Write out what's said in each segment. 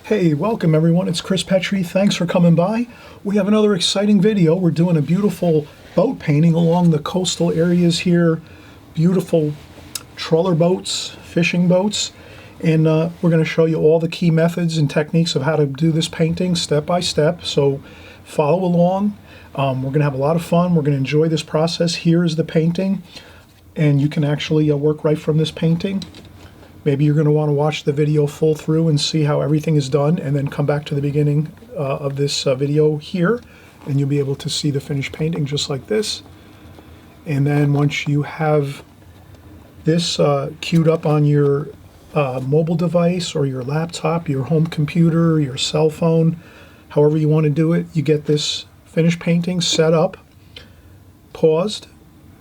Hey, welcome everyone. It's Chris Petri. Thanks for coming by. We have another exciting video. We're doing a beautiful boat painting along the coastal areas here. Beautiful trawler boats, fishing boats. And we're going to show you all the key methods and techniques of how to do this painting step by step. So follow along. We're going to have a lot of fun. We're going to enjoy this process. Here is the painting. And you can actually work right from this painting. Maybe you're going to want to watch the video full through and see how everything is done, and then come back to the beginning of this video here, and you'll be able to see the finished painting just like this. And then once you have this queued up on your mobile device or your laptop, your home computer, your cell phone, however you want to do it, you get this finished painting set up, paused,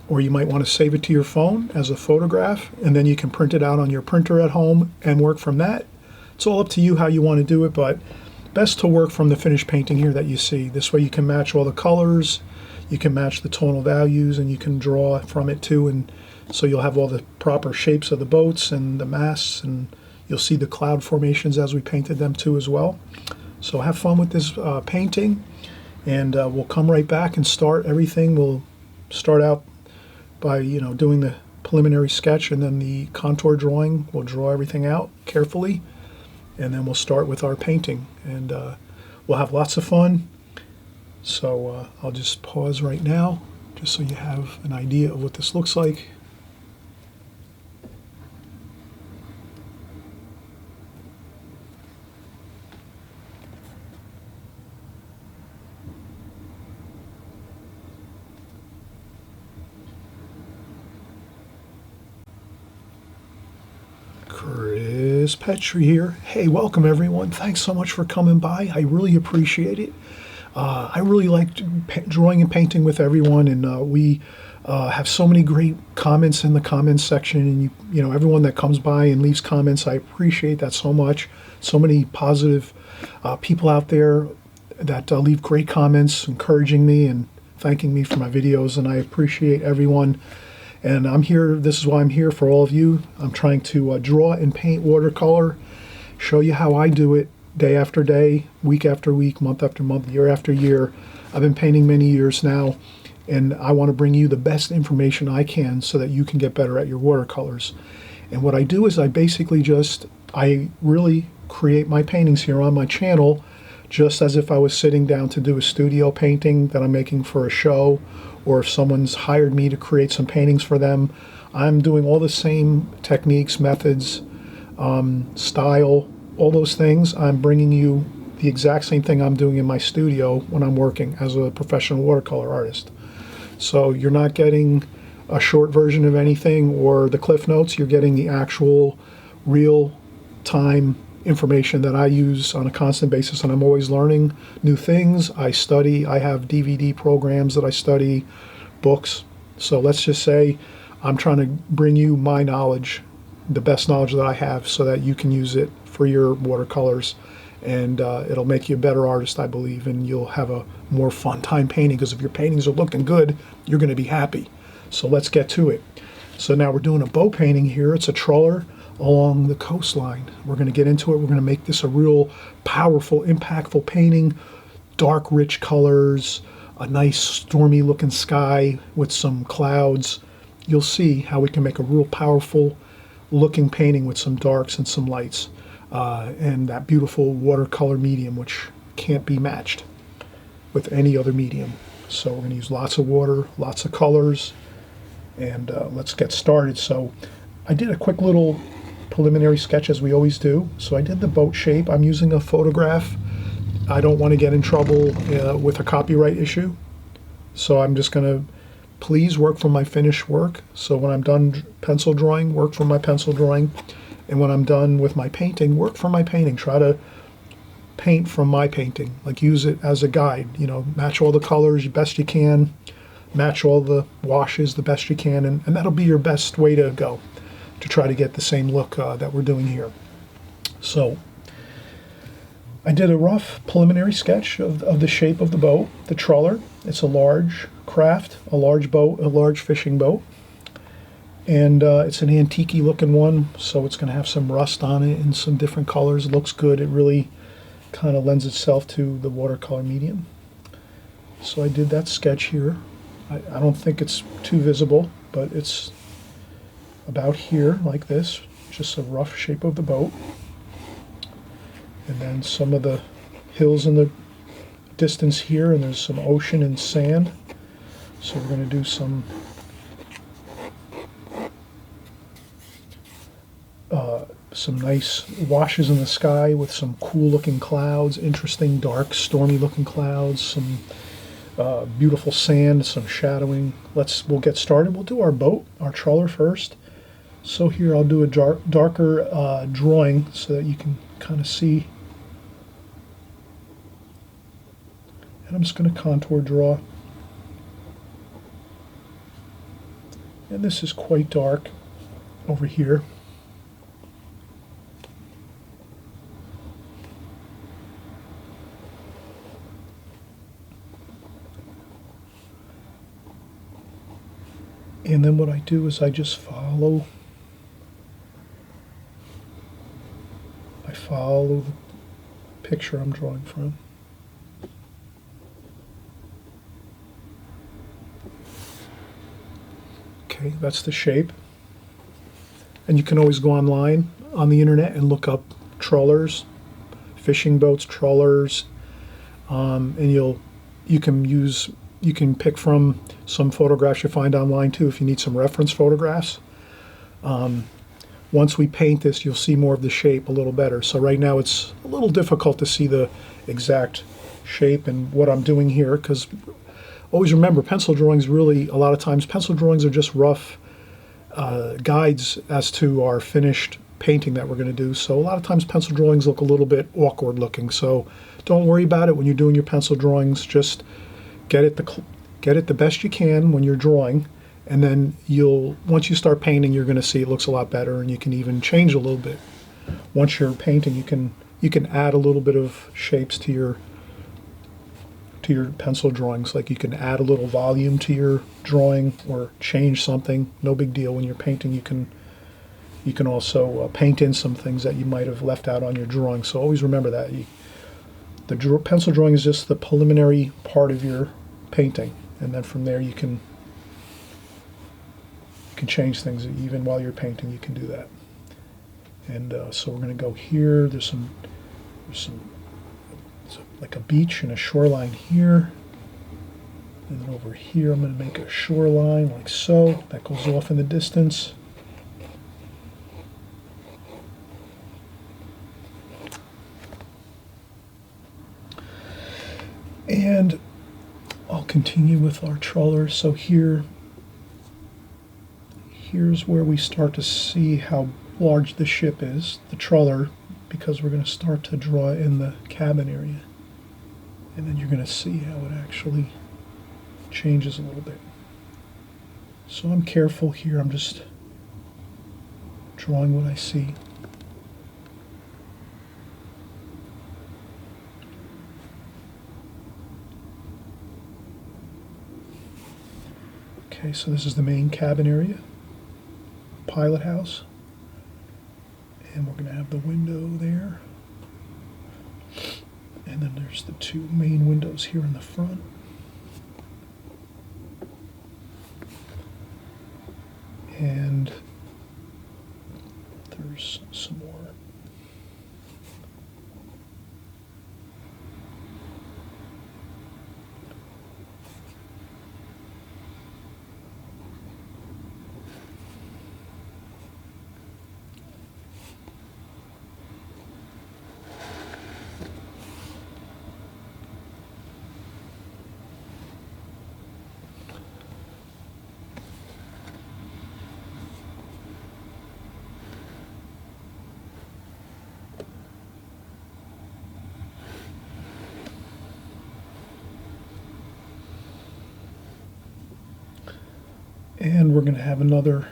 or you might want to save it to your phone as a photograph, and then you can print it out on your printer at home and work from that. It's all up to you how you want to do it, but best to work from the finished painting here that you see. This way you can match all the colors, you can match the tonal values, and you can draw from it too, and so you'll have all the proper shapes of the boats and the masts, and you'll see the cloud formations as we painted them too as well. So have fun with this painting, and we'll come right back and start everything. We'll start out by doing the preliminary sketch and then the contour drawing. We'll draw everything out carefully, and then we'll start with our painting, and we'll have lots of fun. So I'll just pause right now just so you have an idea of what this looks like. Chris Petri here. Hey, welcome everyone. Thanks so much for coming by. I really appreciate it. I really like drawing and painting with everyone, and we have so many great comments in the comments section, and you know everyone that comes by and leaves comments, I appreciate that so much. So many positive people out there that leave great comments encouraging me and thanking me for my videos, and I appreciate everyone. And I'm here, this is why I'm here for all of you. I'm trying to draw and paint watercolor, show you how I do it day after day, week after week, month after month, year after year. I've been painting many years now, and I want to bring you the best information I can so that you can get better at your watercolors. And what I do is I really create my paintings here on my channel just as if I was sitting down to do a studio painting that I'm making for a show, or if someone's hired me to create some paintings for them. I'm doing all the same techniques, methods, style, all those things. I'm bringing you the exact same thing I'm doing in my studio when I'm working as a professional watercolor artist. So you're not getting a short version of anything or the Cliff Notes. You're getting the actual real-time information that I use on a constant basis, and I'm always learning new things. I study, I have DVD programs that I study, books. So let's just say I'm trying to bring you my knowledge, the best knowledge that I have, so that you can use it for your watercolors, and it'll make you a better artist, I believe, and you'll have a more fun time painting, because if your paintings are looking good, you're going to be happy. So let's get to it. So now we're doing a boat painting here. It's a trawler along the coastline. We're going to get into it. We're going to make this a real powerful, impactful painting. Dark, rich colors, a nice stormy looking sky with some clouds. You'll see how we can make a real powerful looking painting with some darks and some lights, and that beautiful watercolor medium, which can't be matched with any other medium. So we're going to use lots of water, lots of colors, and let's get started. So I did a quick little preliminary sketch as we always do. So I did the boat shape. I'm using a photograph. I don't want to get in trouble with a copyright issue. So I'm just going to please work from my finished work. So when I'm done pencil drawing, work from my pencil drawing. And when I'm done with my painting, work from my painting. Try to paint from my painting. Like use it as a guide. Match all the colors the best you can. Match all the washes the best you can. And that'll be your best way to go, to try to get the same look that we're doing here. So I did a rough preliminary sketch of the shape of the boat, the trawler. It's a large craft, a large boat, a large fishing boat. And it's an antique-y looking one, so it's going to have some rust on it and some different colors. It looks good. It really kind of lends itself to the watercolor medium. So I did that sketch here. I don't think it's too visible, but it's about here, like this, just a rough shape of the boat. And then some of the hills in the distance here, and there's some ocean and sand. So we're going to do some nice washes in the sky with some cool looking clouds, interesting dark stormy looking clouds, some beautiful sand, some shadowing. We'll get started. We'll do our boat, our trawler first. So here I'll do a darker drawing so that you can kind of see. And I'm just going to contour draw. And this is quite dark over here. And then what I do is I just follow the picture I'm drawing from. Okay, that's the shape. And you can always go online on the internet and look up trawlers, fishing boats, trawlers, and you can pick from some photographs you find online too if you need some reference photographs. Once we paint this, you'll see more of the shape a little better. So right now it's a little difficult to see the exact shape and what I'm doing here, because always remember, pencil drawings really, a lot of times, pencil drawings are just rough guides as to our finished painting that we're going to do. So a lot of times pencil drawings look a little bit awkward looking. So don't worry about it when you're doing your pencil drawings. Just get it the best you can when you're drawing, and then once you start painting, you're going to see it looks a lot better, and you can even change a little bit. Once you're painting, you can add a little bit of shapes to your pencil drawings. Like you can add a little volume to your drawing or change something. No big deal. When you're painting, you can also paint in some things that you might have left out on your drawing. So always remember that. The pencil drawing is just the preliminary part of your painting, and then from there you can change things. Even while you're painting, you can do that. And so we're going to go here. There's like a beach and a shoreline here, and then over here I'm going to make a shoreline like so. That goes off in the distance. And I'll continue with our trawler. So here's where we start to see how large the ship is, the trawler, because we're going to start to draw in the cabin area. And then you're going to see how it actually changes a little bit. So I'm careful here. I'm just drawing what I see. Okay, so this is the main cabin area, pilot house, and we're going to have the window there, and then there's the two main windows here in the front. And there's some more. And we're going to have another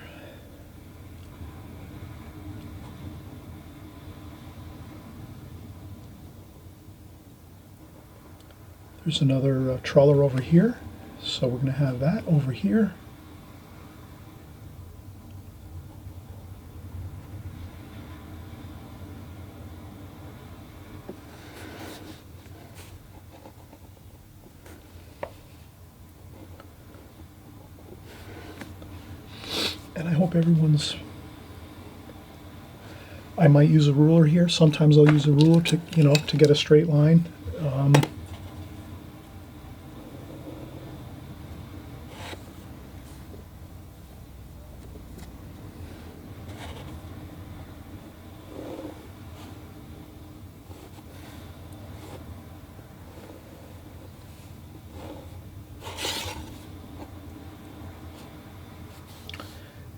there's another trawler over here, so we're going to have that over here. And I hope everyone's... I might use a ruler here. Sometimes I'll use a ruler to, to get a straight line.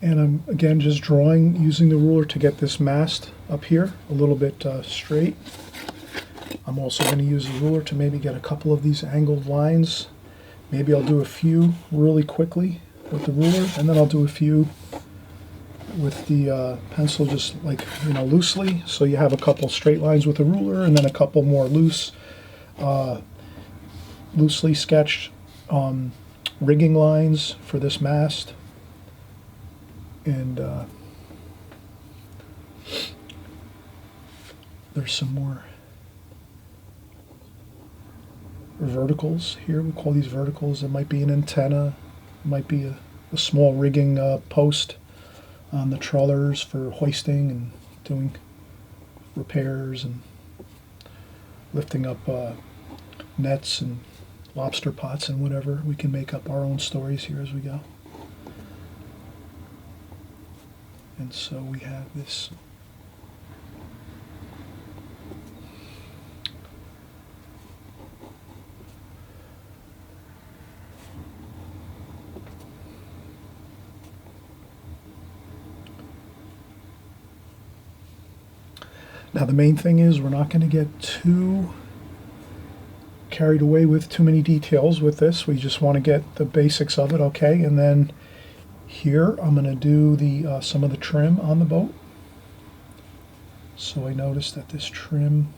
And I'm, again, just drawing, using the ruler to get this mast up here a little bit straight. I'm also going to use the ruler to maybe get a couple of these angled lines. Maybe I'll do a few really quickly with the ruler, and then I'll do a few with the pencil, just like, loosely. So you have a couple straight lines with the ruler, and then a couple more loosely sketched rigging lines for this mast. And there's some more verticals here. We call these verticals. It might be an antenna, it might be a small rigging post on the trawlers for hoisting and doing repairs and lifting up nets and lobster pots and whatever. We can make up our own stories here as we go. And so we have this now. The main thing is we're not going to get too carried away with too many details with this. We just want to get the basics of it, okay? And then here I'm going to do the some of the trim on the boat. So I noticed that this trim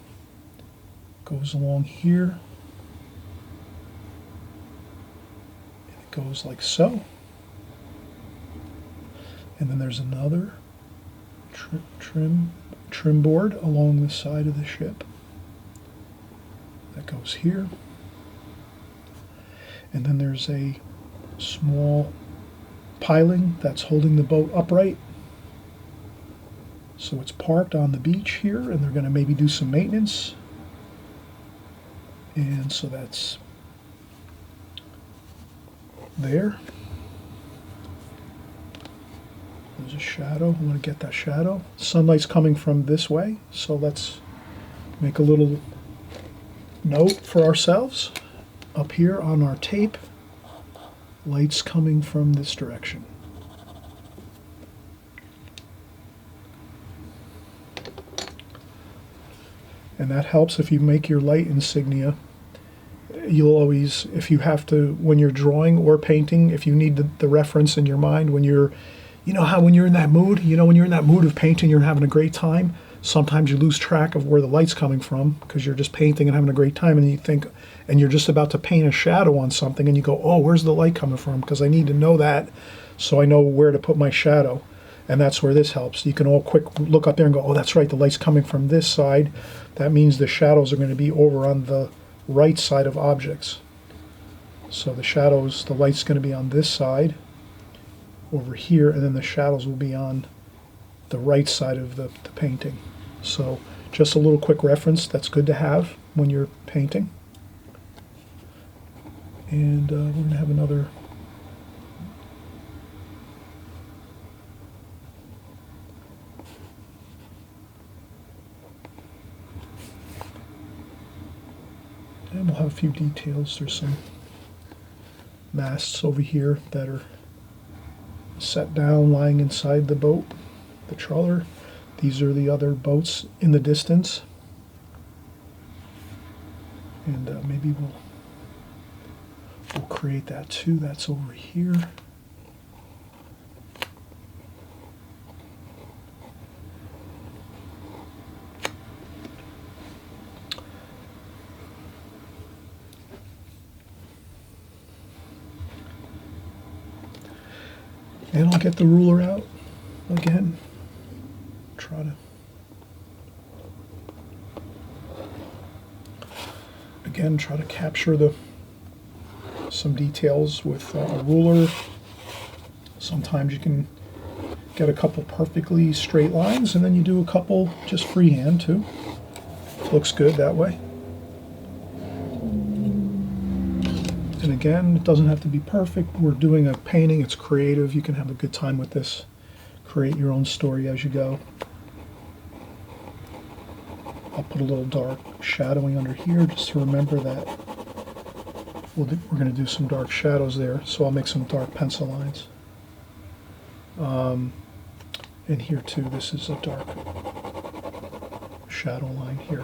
goes along here. And it goes like so. And then there's another trim board along the side of the ship that goes here. And then there's a small piling that's holding the boat upright. So it's parked on the beach here, and they're going to maybe do some maintenance. And so that's there. There's a shadow. I want to get that shadow. Sunlight's coming from this way, so let's make a little note for ourselves. Up here on our tape, light's coming from this direction. And that helps if you make your light insignia. You'll always, if you have to, when you're drawing or painting, if you need the reference in your mind, when you're, when you're in that mood, when you're in that mood of painting, you're having a great time, sometimes you lose track of where the light's coming from because you're just painting and having a great time, and you think, and you're just about to paint a shadow on something, and you go, oh, where's the light coming from? Because I need to know that so I know where to put my shadow. And that's where this helps. You can all quick look up there and go, oh, that's right, the light's coming from this side. That means the shadows are going to be over on the right side of objects. So the shadows, the light's going to be on this side over here, and then the shadows will be on the right side of the painting. So just a little quick reference that's good to have when you're painting. And we're going to have another and we'll have a few details. There's some masts over here that are set down, lying inside the boat, the trawler. These are the other boats in the distance. And maybe we'll create that too. That's over here. And I'll get the ruler out again. Try to capture some details with a ruler. Sometimes you can get a couple perfectly straight lines, and then you do a couple just freehand too. Looks good that way. And again, it doesn't have to be perfect. We're doing a painting, it's creative. You can have a good time with this. Create your own story as you go. I'll put a little dark shadowing under here just to remember that we're going to do some dark shadows there. So I'll make some dark pencil lines. And here too, this is a dark shadow line here.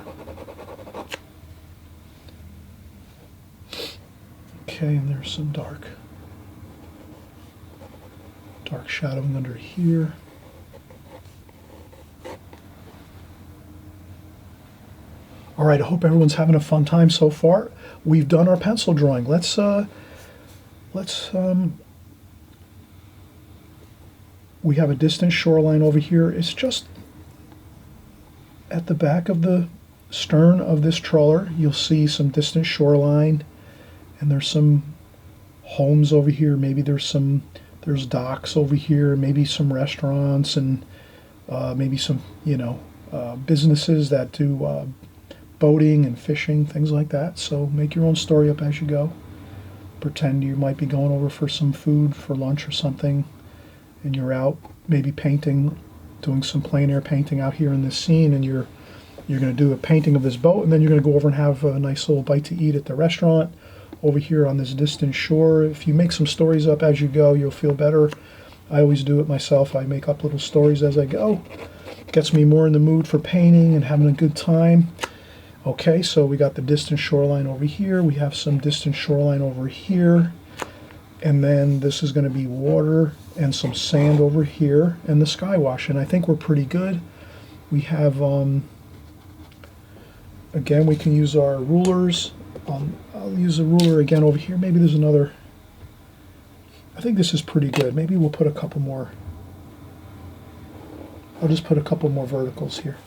Okay, and there's some dark shadowing under here. All right, I hope everyone's having a fun time so far. We've done our pencil drawing. We have a distant shoreline over here. It's just at the back of the stern of this trawler. You'll see some distant shoreline, and there's some homes over here. Maybe there's docks over here, maybe some restaurants, and maybe some, businesses that do boating and fishing, things like that. So make your own story up as you go. Pretend you might be going over for some food for lunch or something, and you're out maybe painting, doing some plein air painting out here in this scene, and you're going to do a painting of this boat, and then you're going to go over and have a nice little bite to eat at the restaurant over here on this distant shore. If you make some stories up as you go, you'll feel better. I always do it myself. I make up little stories as I go. It gets me more in the mood for painting and having a good time. Okay, so we got the distant shoreline over here. We have some distant shoreline over here. And then this is going to be water and some sand over here and the sky wash. And I think we're pretty good. We have, again, we can use our rulers. I'll use a ruler again over here. Maybe there's another. I think this is pretty good. Maybe we'll put a couple more. I'll just put a couple more verticals here.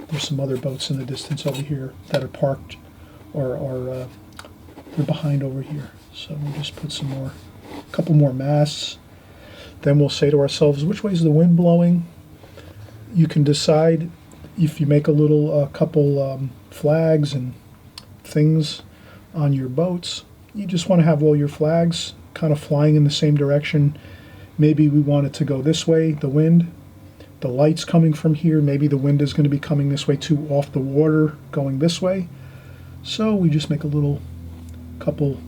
There's some other boats in the distance over here that are parked or they're behind over here. So we'll just put a couple more masts. Then we'll say to ourselves, which way is the wind blowing? You can decide if you make a couple flags and things on your boats. You just want to have all your flags kind of flying in the same direction. Maybe we want it to go this way, the wind. The light's coming from here. Maybe the wind is going to be coming this way too, off the water, going this way. So we just make a couple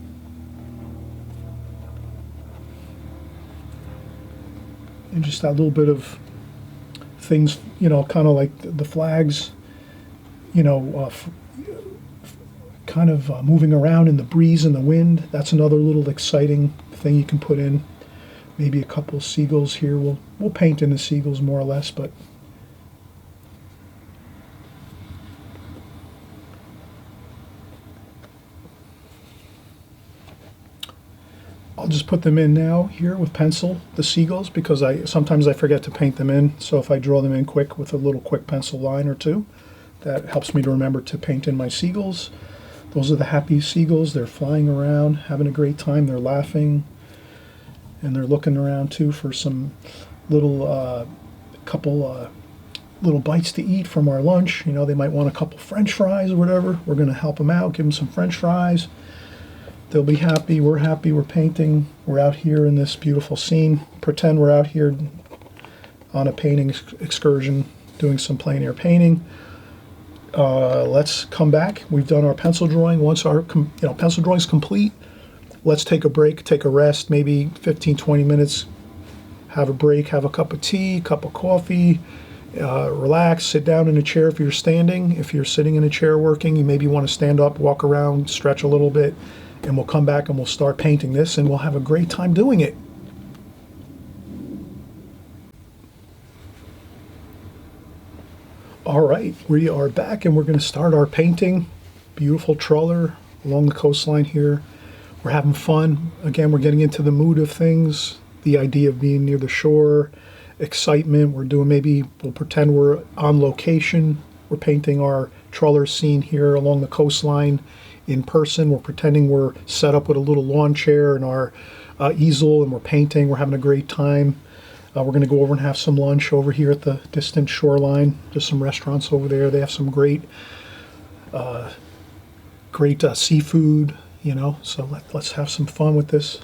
and just that little bit of things, kind of like the flags, kind of moving around in the breeze and the wind. That's another little exciting thing you can put in. Maybe a couple of seagulls here. We'll paint in the seagulls more or less, but I'll just put them in now here with pencil, the seagulls, because sometimes I forget to paint them in. So if I draw them in quick with a little quick pencil line or two, that helps me to remember to paint in my seagulls. Those are the happy seagulls. They're flying around, having a great time. They're laughing, and they're looking around too for some little little bites to eat from our lunch. They might want a couple French fries or whatever. We're going to help them out, give them some French fries. They'll be happy, we're painting, we're out here in this beautiful scene. Pretend we're out here on a painting excursion, doing some plein air painting. Let's come back. We've done our pencil drawing. Once our pencil drawing is complete, let's take a break, take a rest, maybe 15, 20 minutes, have a break, have a cup of tea, cup of coffee, relax, sit down in a chair if you're standing. If you're sitting in a chair working, you maybe want to stand up, walk around, stretch a little bit, and we'll come back and we'll start painting this, and we'll have a great time doing it. All right, we are back and we're going to start our painting. Beautiful trawler along the coastline here. We're having fun. Again, we're getting into the mood of things, the idea of being near the shore, excitement. We'll pretend we're on location. We're painting our trawler scene here along the coastline in person. We're pretending we're set up with a little lawn chair and our easel, and we're painting. We're having a great time. We're going to go over and have some lunch over here at the distant shoreline. There's some restaurants over there. They have some great seafood, you know, so let's have some fun with this.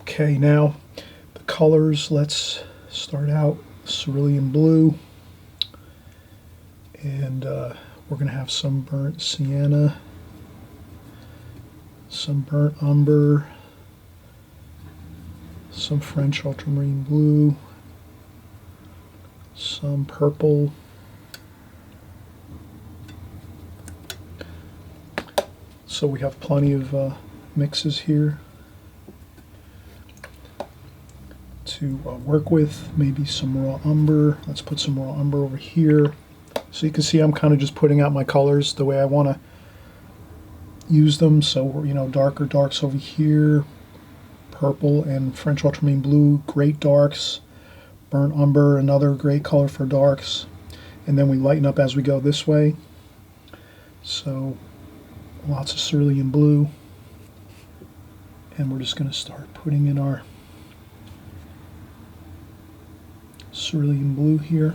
Okay, now the colors, let's start out cerulean blue, and we're going to have some burnt sienna, some burnt umber, some French ultramarine blue, some purple, so we have plenty of mixes here to work with. Maybe some raw umber. Let's put some raw umber over here. So you can see I'm kind of just putting out my colors the way I want to use them. So, you know, darker darks over here, purple and French ultramarine blue, great darks, burnt umber, another great color for darks, and then we lighten up as we go this way. So lots of cerulean blue, and we're just going to start putting in our cerulean blue here.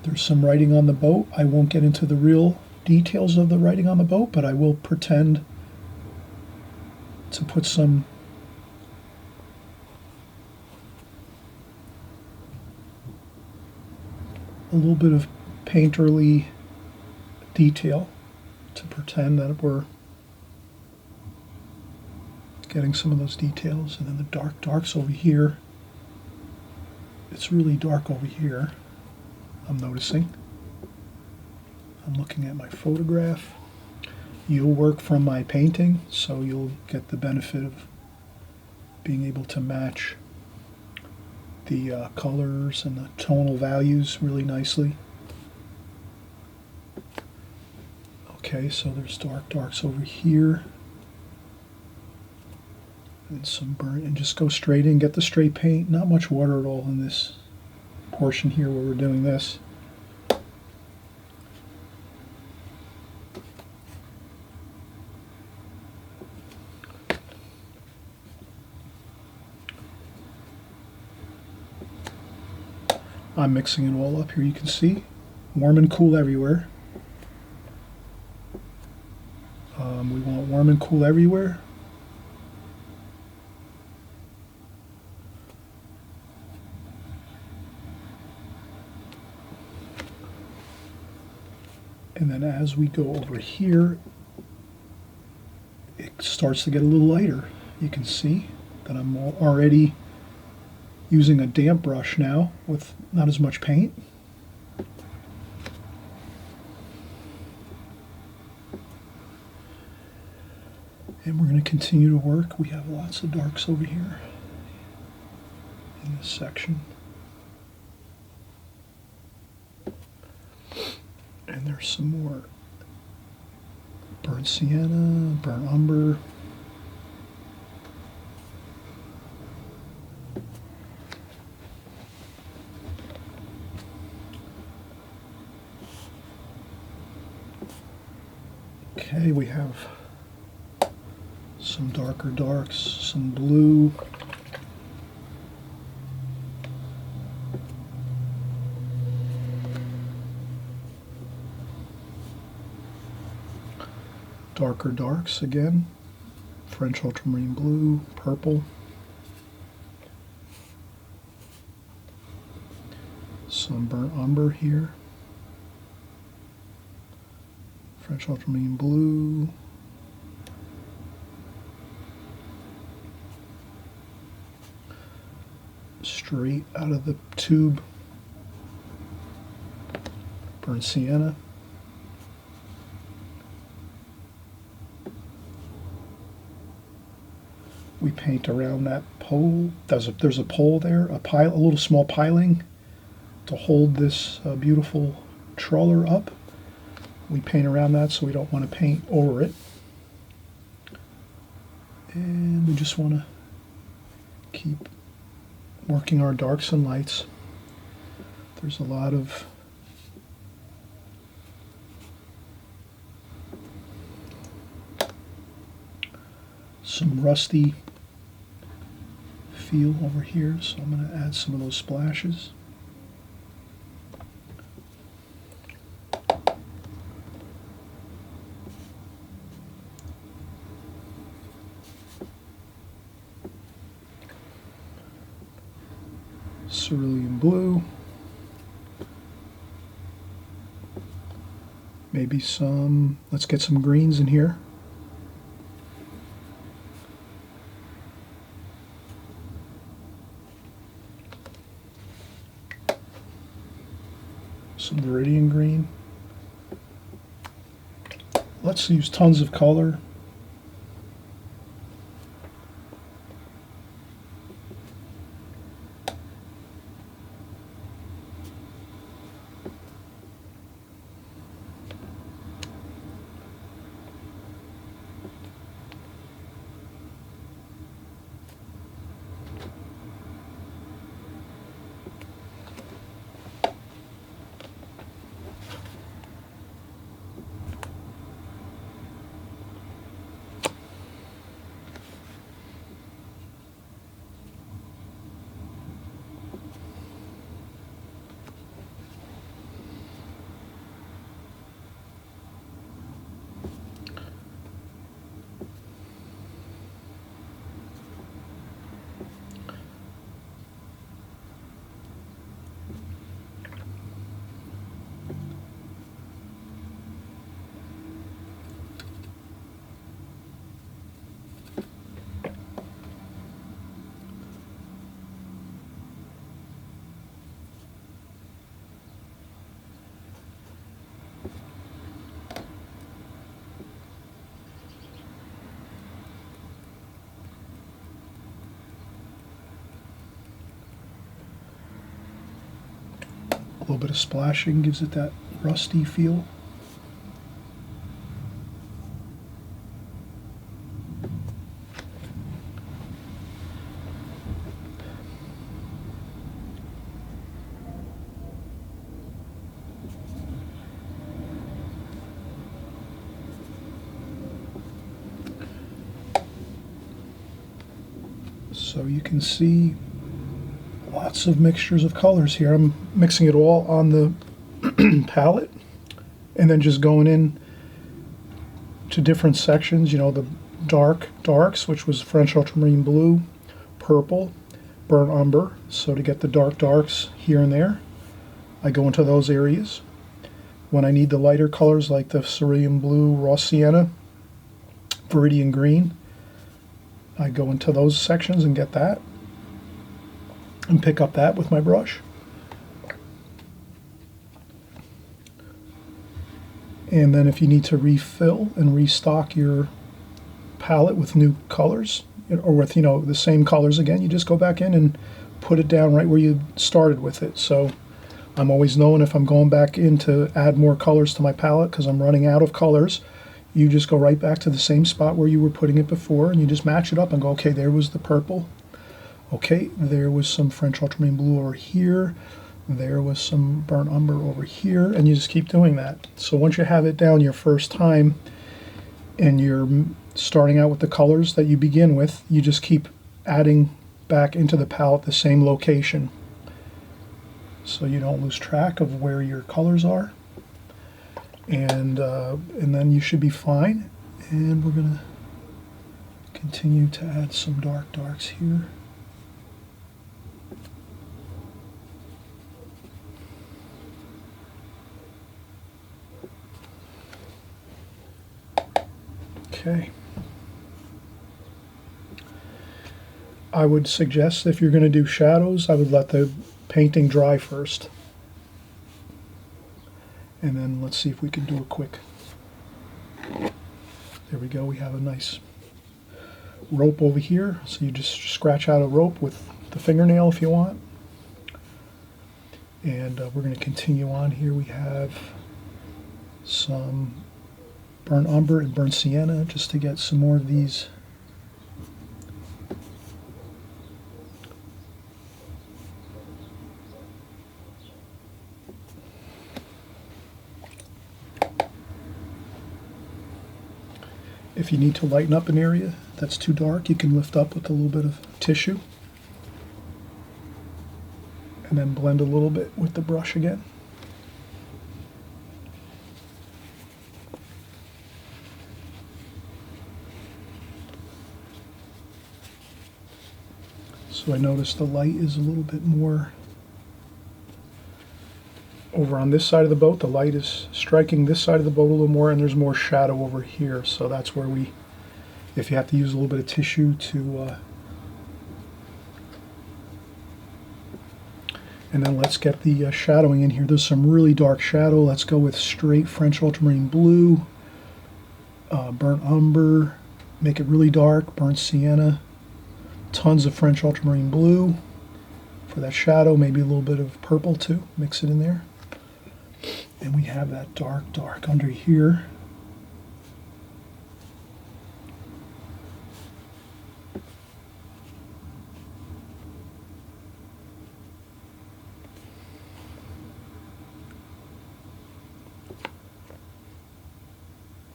There's some writing on the boat. I won't get into the real details of the writing on the boat, but I will pretend to put some a little bit of painterly detail to pretend that we're getting some of those details. And then the darks over here. It's really dark over here, I'm noticing. I'm looking at my photograph. You'll work from my painting, so you'll get the benefit of being able to match the colors and the tonal values really nicely. Okay, so there's darks over here, and some burnt, and just go straight in, get the straight paint, not much water at all in this portion here where we're doing this. I'm mixing it all up here, you can see. Warm and cool everywhere. We want warm and cool everywhere. And then as we go over here, it starts to get a little lighter. You can see that I'm already using a damp brush now with not as much paint. And we're going to continue to work. We have lots of darks over here in this section. And there's some more burnt sienna, burnt umber. Okay, we have some darker darks, some blue. Darker darks again, French ultramarine blue, purple. Some burnt umber here. French ultramarine blue. Straight out of the tube, burnt sienna. We paint around that pole. There's a pole there, a little small piling to hold this beautiful trawler up. We paint around that, so we don't want to paint over it. And we just want to keep working our darks and lights. There's a lot of some rusty feel over here, so I'm going to add some of those splashes. Cerulean blue. Maybe some, let's get some greens in here. Some Viridian green. Let's use tons of color. A little bit of splashing gives it that rusty feel. So you can see lots of mixtures of colors here. I'm mixing it all on the palette and then just going in to different sections, you know, the darks, which was French ultramarine blue, purple, burnt umber. So to get the darks here and there, I go into those areas. When I need the lighter colors like the cerulean blue, raw sienna, viridian green, I go into those sections and get that and pick up that with my brush. And then if you need to refill and restock your palette with new colors, or with, you know, the same colors again, you just go back in and put it down right where you started with it. So I'm always knowing if I'm going back in to add more colors to my palette because I'm running out of colors, you just go right back to the same spot where you were putting it before and you just match it up and go, okay, there was the purple. Okay, there was some French ultramarine blue over here. There was some burnt umber over here, and you just keep doing that. So once you have it down your first time and you're starting out with the colors that you begin with, you just keep adding back into the palette the same location so you don't lose track of where your colors are. And then you should be fine. And we're going to continue to add some darks here. Okay. I would suggest if you're going to do shadows, I would let the painting dry first. And then let's see if we can do a quick. There we go. We have a nice rope over here. So you just scratch out a rope with the fingernail if you want. And we're going to continue on here. We have some burnt umber and burnt sienna just to get some more of these If you need to lighten up an area that's too dark, you can lift up with a little bit of tissue and then blend a little bit with the brush again. So I notice the light is a little bit more over on this side of the boat. The light is striking this side of the boat a little more, and there's more shadow over here. So that's where if you have to use a little bit of tissue to, and then let's get the shadowing in here. There's some really dark shadow. Let's go with straight French ultramarine blue, burnt umber, make it really dark, burnt sienna, tons of French ultramarine blue for that shadow, maybe a little bit of purple too, mix it in there. And we have that dark under here.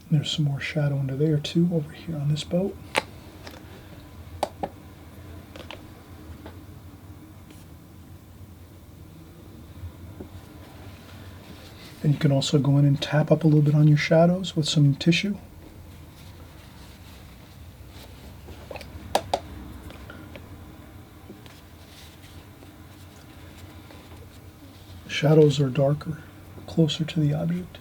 There's some more shadow under there too, over here on this boat. And you can also go in and tap up a little bit on your shadows with some tissue. Shadows are darker, closer to the object.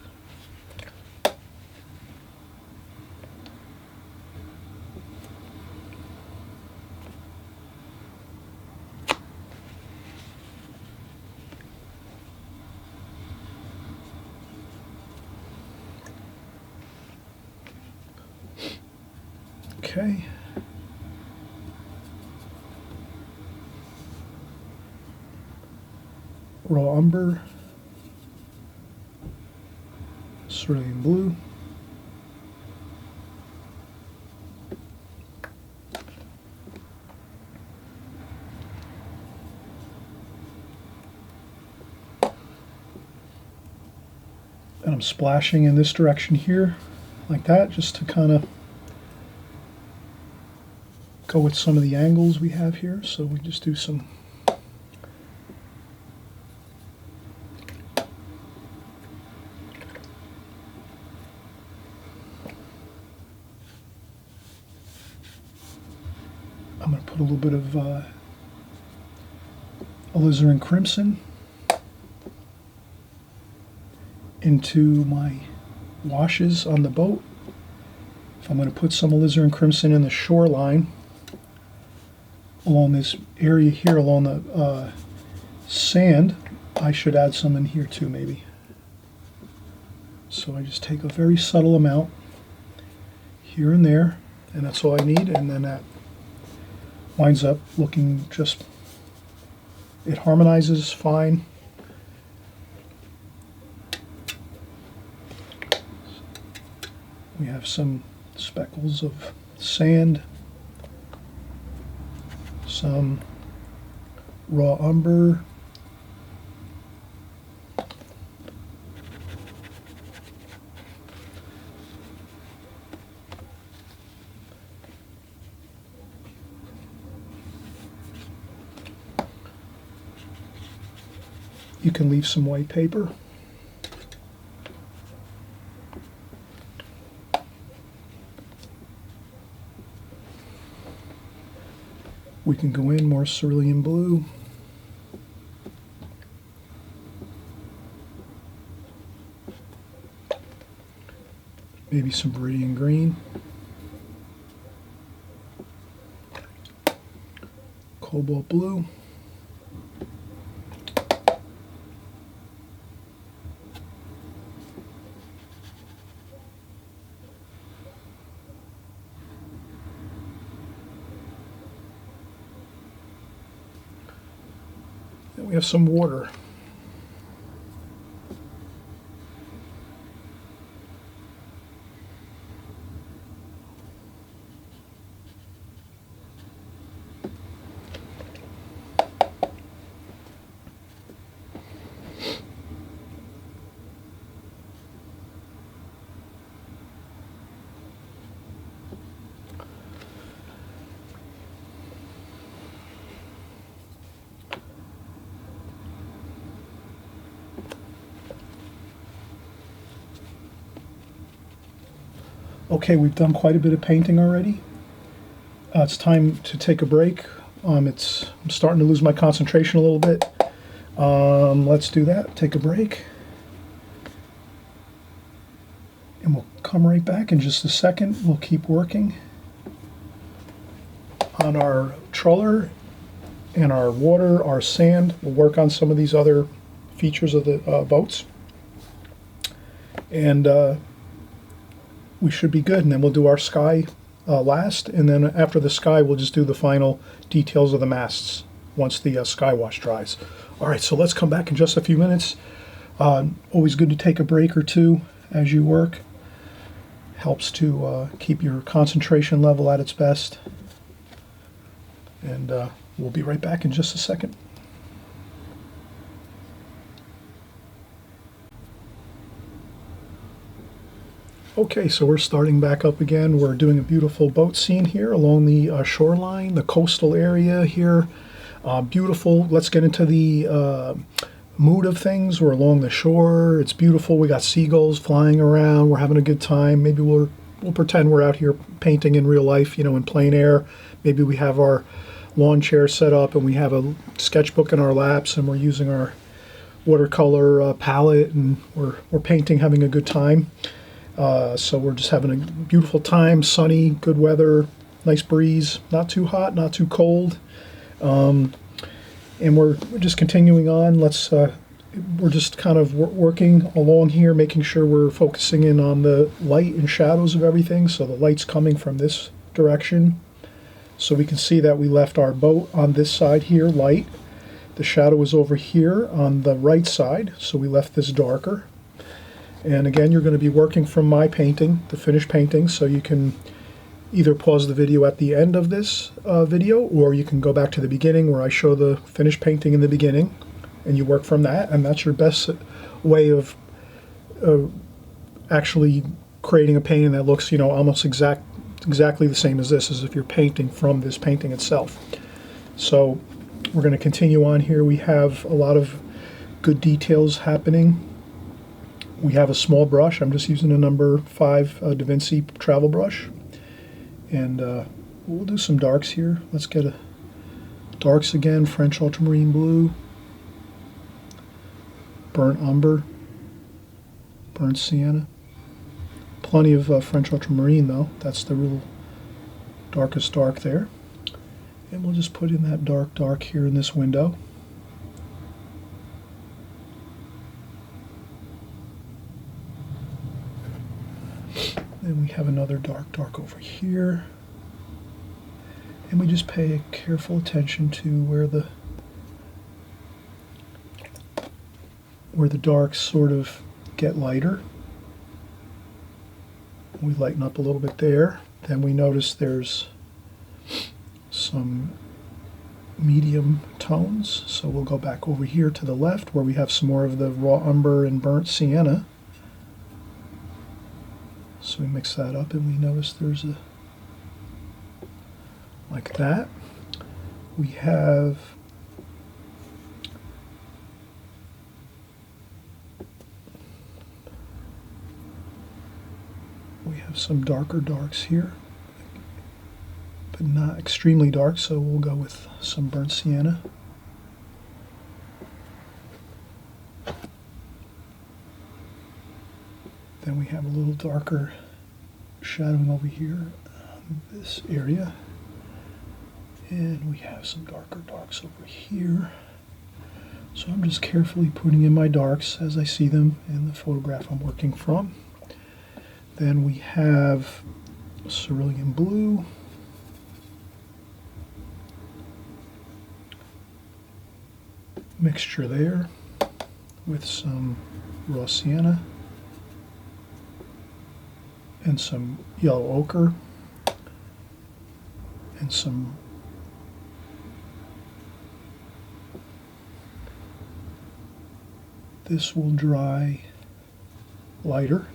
Okay. Raw umber, cerulean blue, and I'm splashing in this direction here like that, just to kind of go with some of the angles we have here. So we just do some I'm going to put a little bit of alizarin crimson into my washes on the boat. If I'm going to put some alizarin crimson in the shoreline along this area here, along the sand, I should add some in here too, maybe. So I just take a very subtle amount here and there, and that's all I need, and then that winds up looking just, it harmonizes fine. We have some speckles of sand, some raw umber, you can leave some white paper. We can go in more cerulean blue. Maybe some viridian green. Cobalt blue. We have some water. Okay, we've done quite a bit of painting already. It's time to take a break. I'm starting to lose my concentration a little bit. Let's do that. Take a break. And we'll come right back in just a second. We'll keep working on our trawler and our water, our sand. We'll work on some of these other features of the boats. And we should be good. And then we'll do our sky last. And then after the sky, we'll just do the final details of the masts once the sky wash dries. All right, so let's come back in just a few minutes. Always good to take a break or two as you work. Helps to keep your concentration level at its best. And we'll be right back in just a second. Okay, so we're starting back up again. We're doing a beautiful boat scene here along the shoreline, the coastal area here. Beautiful. Let's get into the mood of things. We're along the shore. It's beautiful. We got seagulls flying around. We're having a good time. Maybe we'll pretend we're out here painting in real life, you know, in plein air. Maybe we have our lawn chair set up and we have a sketchbook in our laps and we're using our watercolor palette and we're painting, having a good time. So we're just having a beautiful time, sunny, good weather, nice breeze, not too hot, not too cold. And we're just continuing on. We're just kind of working along here, making sure we're focusing in on the light and shadows of everything. So the light's coming from this direction. So we can see that we left our boat on this side here, light. The shadow is over here on the right side, so we left this darker. And again, you're going to be working from my painting, the finished painting, so you can either pause the video at the end of this video, or you can go back to the beginning where I show the finished painting in the beginning, and you work from that, and that's your best way of actually creating a painting that looks, you know, almost exactly the same as this, as if you're painting from this painting itself. So we're going to continue on here. We have a lot of good details happening. We have a small brush. I'm just using a number 5 Da Vinci travel brush. And we'll do some darks here. Let's get darks again, French ultramarine blue, burnt umber, burnt sienna. Plenty of French ultramarine though. That's the real darkest dark there. And we'll just put in that dark here in this window. Then we have another dark over here. And we just pay careful attention to where the darks sort of get lighter. We lighten up a little bit there. Then we notice there's some medium tones. So we'll go back over here to the left where we have some more of the raw umber and burnt sienna. So we mix that up and we notice there's like that. We have some darker darks here, but not extremely dark, so we'll go with some burnt sienna. Then we have a little darker shadowing over here on this area. And we have some darker darks over here. So I'm just carefully putting in my darks as I see them in the photograph I'm working from. Then we have cerulean blue. Mixture there with some raw sienna and some yellow ochre and some this will dry lighter.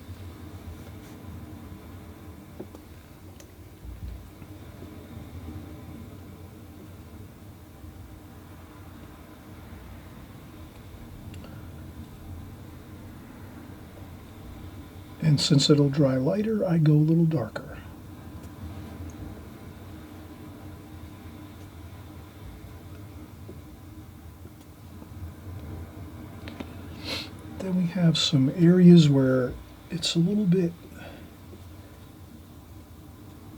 And since it'll dry lighter, I go a little darker. Then we have some areas where it's a little bit,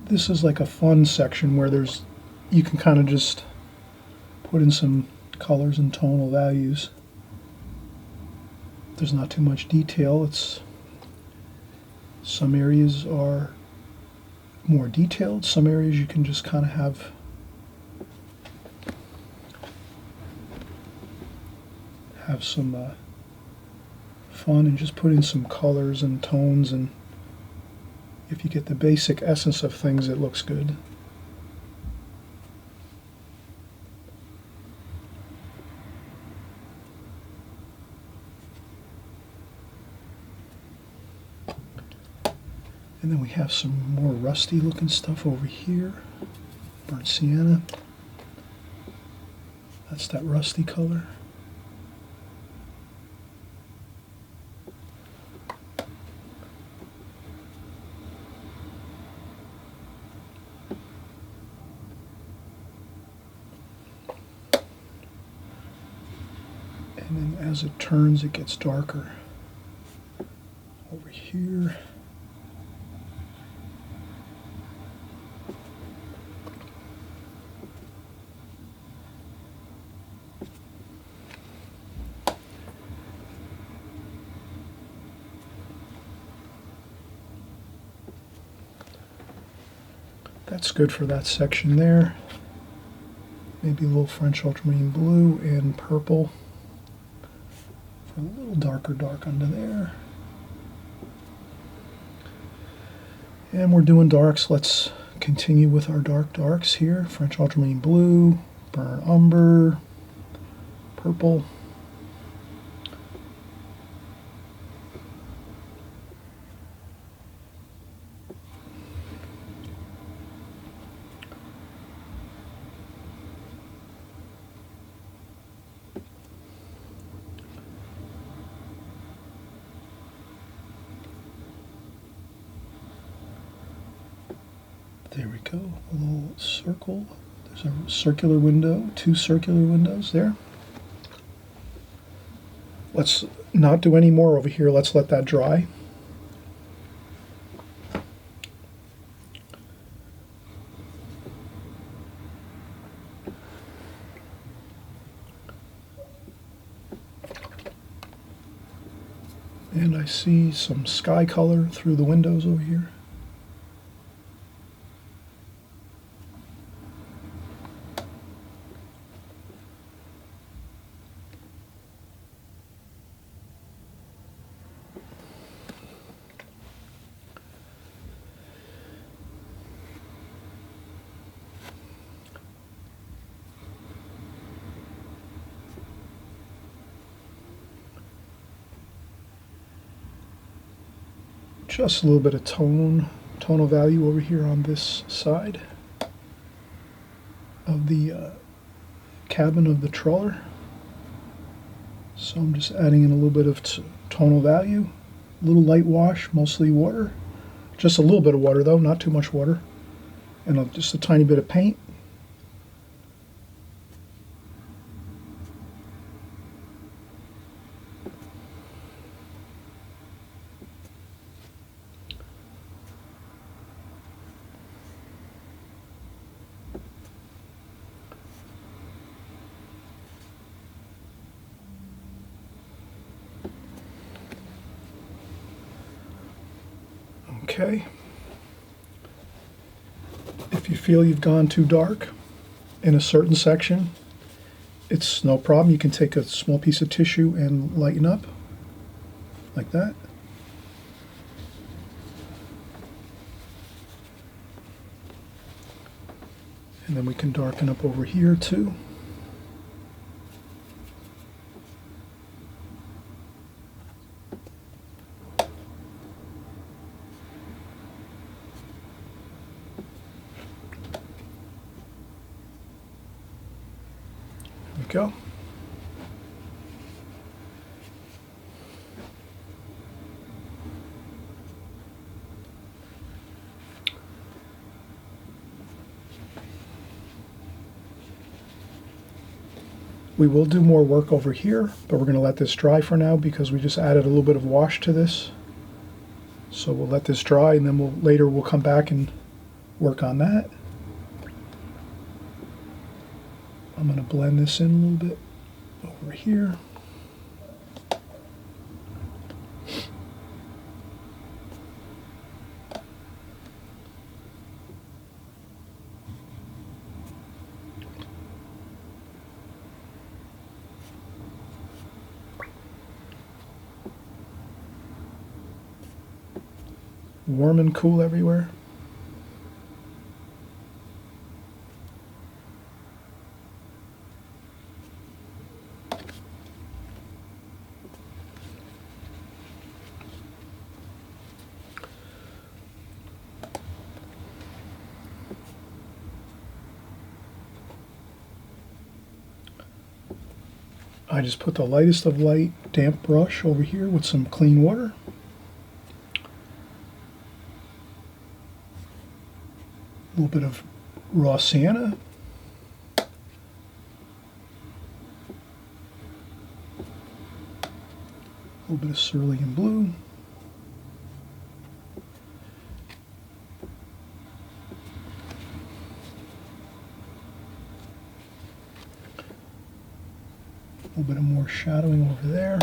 this is like a fun section where you can kind of just put in some colors and tonal values. There's not too much detail. Some areas are more detailed, some areas you can just kind of have some fun and just put in some colors and tones, and if you get the basic essence of things, it looks good. And then we have some more rusty looking stuff over here. Burnt sienna. That's that rusty color. And then as it turns, it gets darker. Over here. That's good for that section there. Maybe a little French ultramarine blue and purple for a little darker dark under there. And we're doing darks. Let's continue with our darks here. French ultramarine blue, burnt umber, purple. There we go, a little circle. There's a circular window, 2 circular windows there. Let's not do any more over here. Let's let that dry. And I see some sky color through the windows over here. Just a little bit of tonal value over here on this side of the cabin of the trawler. So I'm just adding in a little bit of tonal value, a little light wash, mostly water. Just a little bit of water though, not too much water. And just a tiny bit of paint. Okay. If you feel you've gone too dark in a certain section, it's no problem. You can take a small piece of tissue and lighten up like that. And then we can darken up over here too. Go. We will do more work over here, but we're going to let this dry for now because we just added a little bit of wash to this. So we'll let this dry, and then later we'll come back and work on that. I'm going to blend this in a little bit over here. Warm and cool everywhere. I just put the lightest of light damp brush over here with some clean water. A little bit of raw sienna. A little bit of cerulean blue. A little bit of more shadowing over there.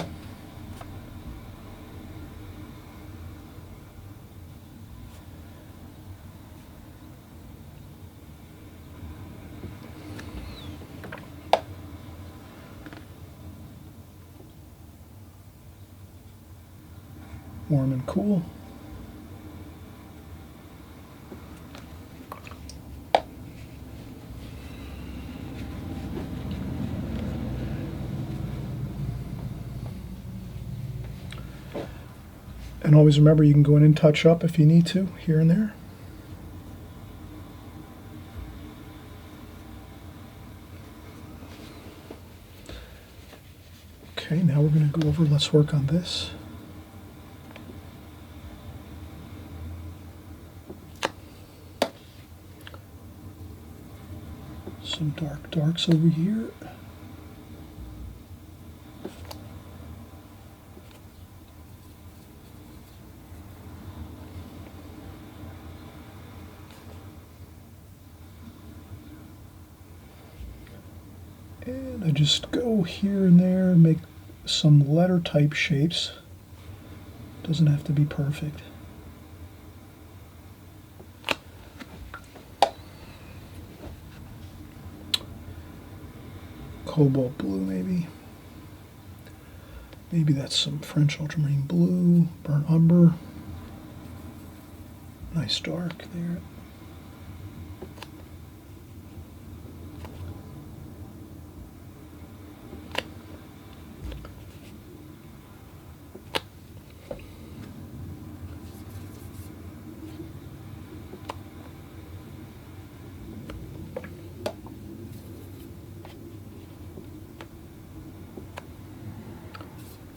Warm and cool. And always remember, you can go in and touch up if you need to, here and there. Okay, now we're going to go over, let's work on this. Some darks over here. And I just go here and there and make some letter type shapes. Doesn't have to be perfect. Cobalt blue, maybe. Maybe that's some French ultramarine blue, burnt umber. Nice dark there.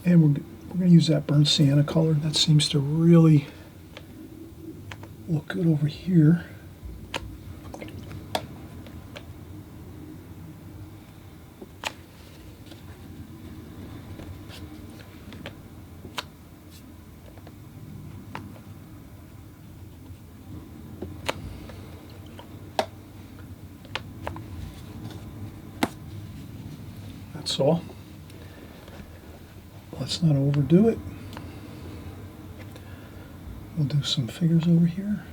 And we're going to use that burnt sienna color. That seems to really look good over here. That's all. Let's not overdo it. We'll do some figures over here.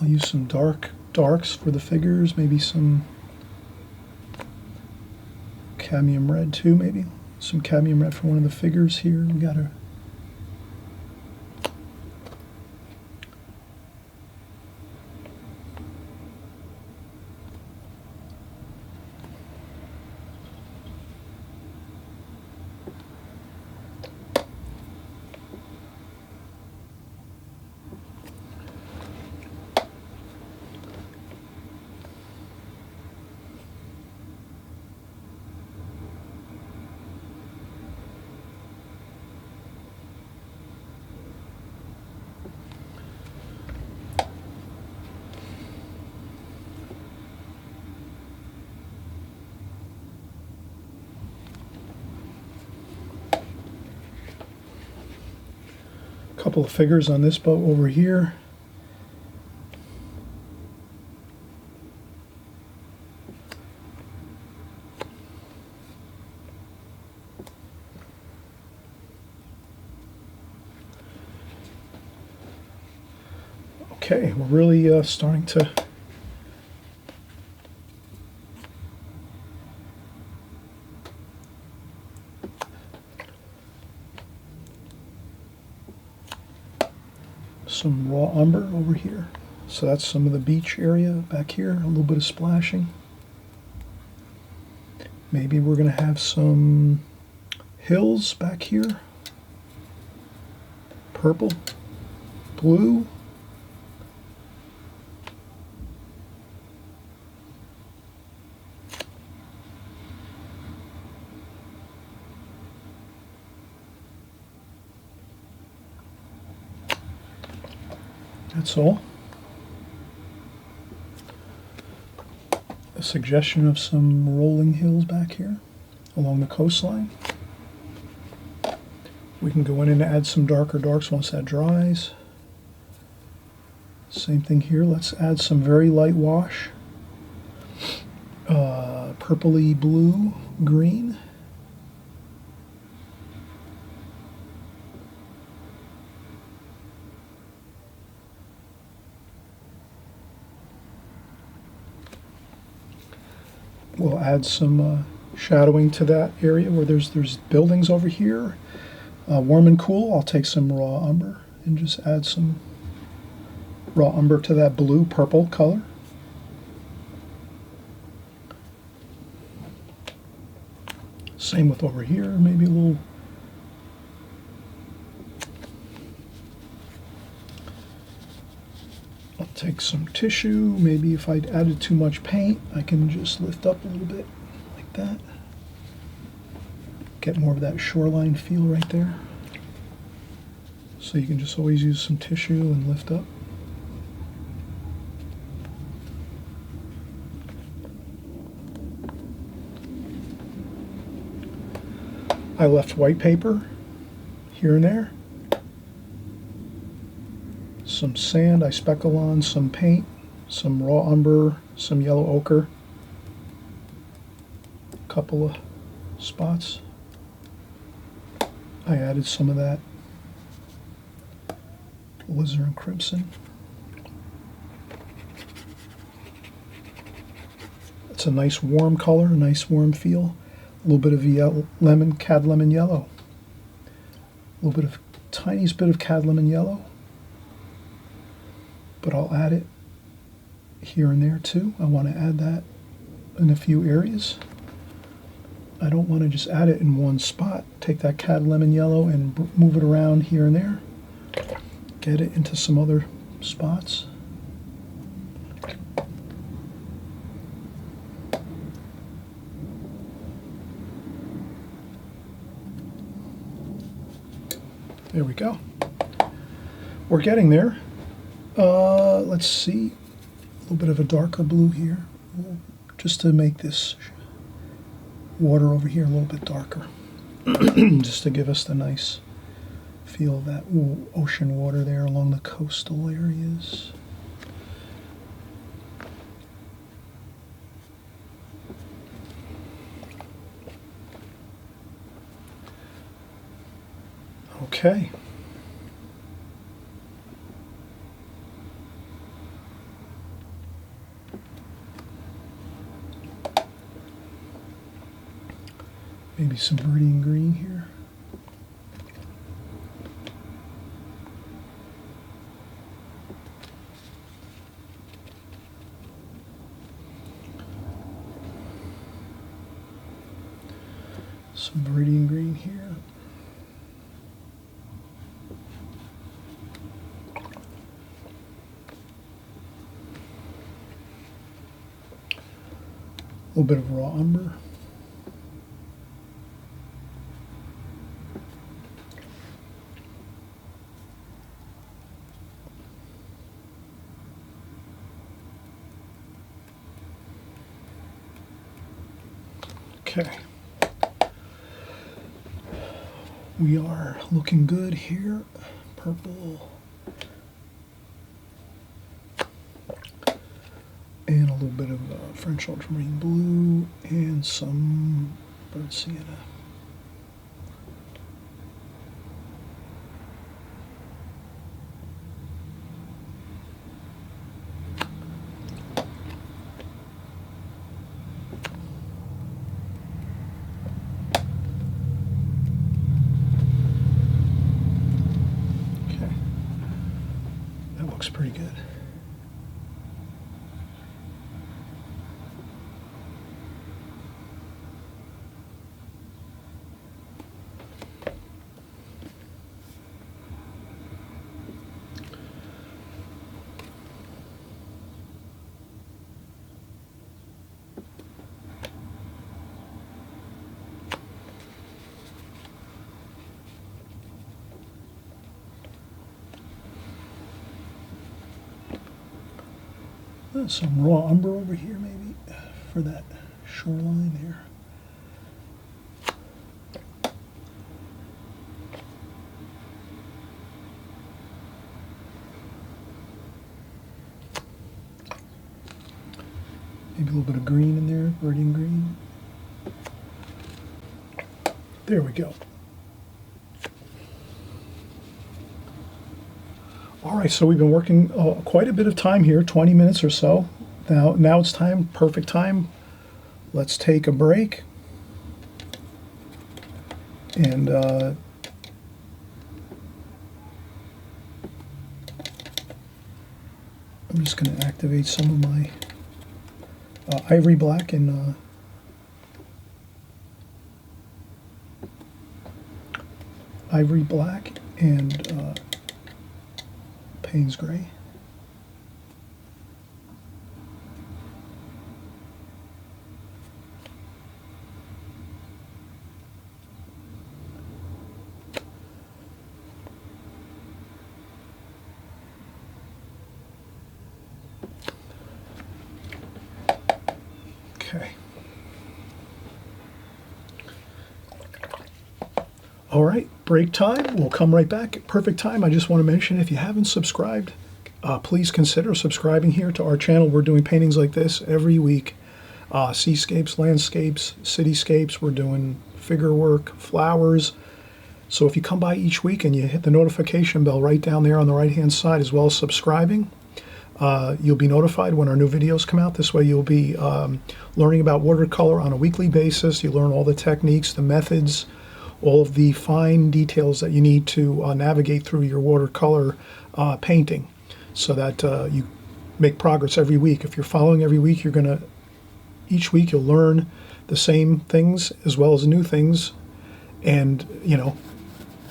I'll use some darks for the figures, maybe some cadmium red too, maybe. Some cadmium red for one of the figures here. We got a couple of figures on this boat over here. Okay, we're really starting to some raw umber over here. So that's some of the beach area back here, a little bit of splashing. Maybe we're going to have some hills back here. Purple, blue. That's all. A suggestion of some rolling hills back here along the coastline. We can go in and add some darker darks once that dries. Same thing here. Let's add some very light wash. Purpley blue, green. We'll add some shadowing to that area where there's buildings over here. Warm and cool, I'll take some raw umber and just add some raw umber to that blue purple color. Same with over here, maybe a little. I'll take some tissue. Maybe if I'd added too much paint, I can just lift up a little bit like that. Get more of that shoreline feel right there. So you can just always use some tissue and lift up. I left white paper here and there. Some sand I speckle on, some paint, some raw umber, some yellow ochre, a couple of spots. I added some of that alizarin crimson. It's a nice warm color, a nice warm feel. A little bit of yellow, cad lemon yellow. A little bit of, tiniest bit of cad lemon yellow. But I'll add it here and there too. I want to add that in a few areas. I don't want to just add it in one spot. Take that cad lemon yellow and move it around here and there. Get it into some other spots. There we go. We're getting there. Let's see. A little bit of a darker blue here, just to make this water over here a little bit darker. Just to give us the nice feel of that ocean water there along the coastal areas. Okay. Maybe some meridian green here. Some meridian green here. A little bit of raw umber. Okay. We are looking good here. purple. And a little bit of French ultramarine blue and some burnt sienna. Okay, that looks pretty good. Some raw umber over here, maybe, for that shoreline there. Maybe a little bit of green in there, radium green. There we go. All right, so we've been working quite a bit of time here, 20 minutes or so. Now it's time, perfect time. Let's take a break. And I'm just going to activate some of my ivory black and Payne's gray. Okay. All right, break time. We'll come right back. Perfect time. I just want to mention, if you haven't subscribed, please consider subscribing here to our channel. We're doing paintings like this every week. Seascapes, landscapes, cityscapes. We're doing figure work, flowers. So if you come by each week and you hit the notification bell right down there on the right-hand side, as well as subscribing, you'll be notified when our new videos come out. This way you'll be learning about watercolor on a weekly basis. You learn all the techniques, the methods, all of the fine details that you need to navigate through your watercolor painting, so that you make progress every week. If you're following every week, each week you'll learn the same things as well as new things, and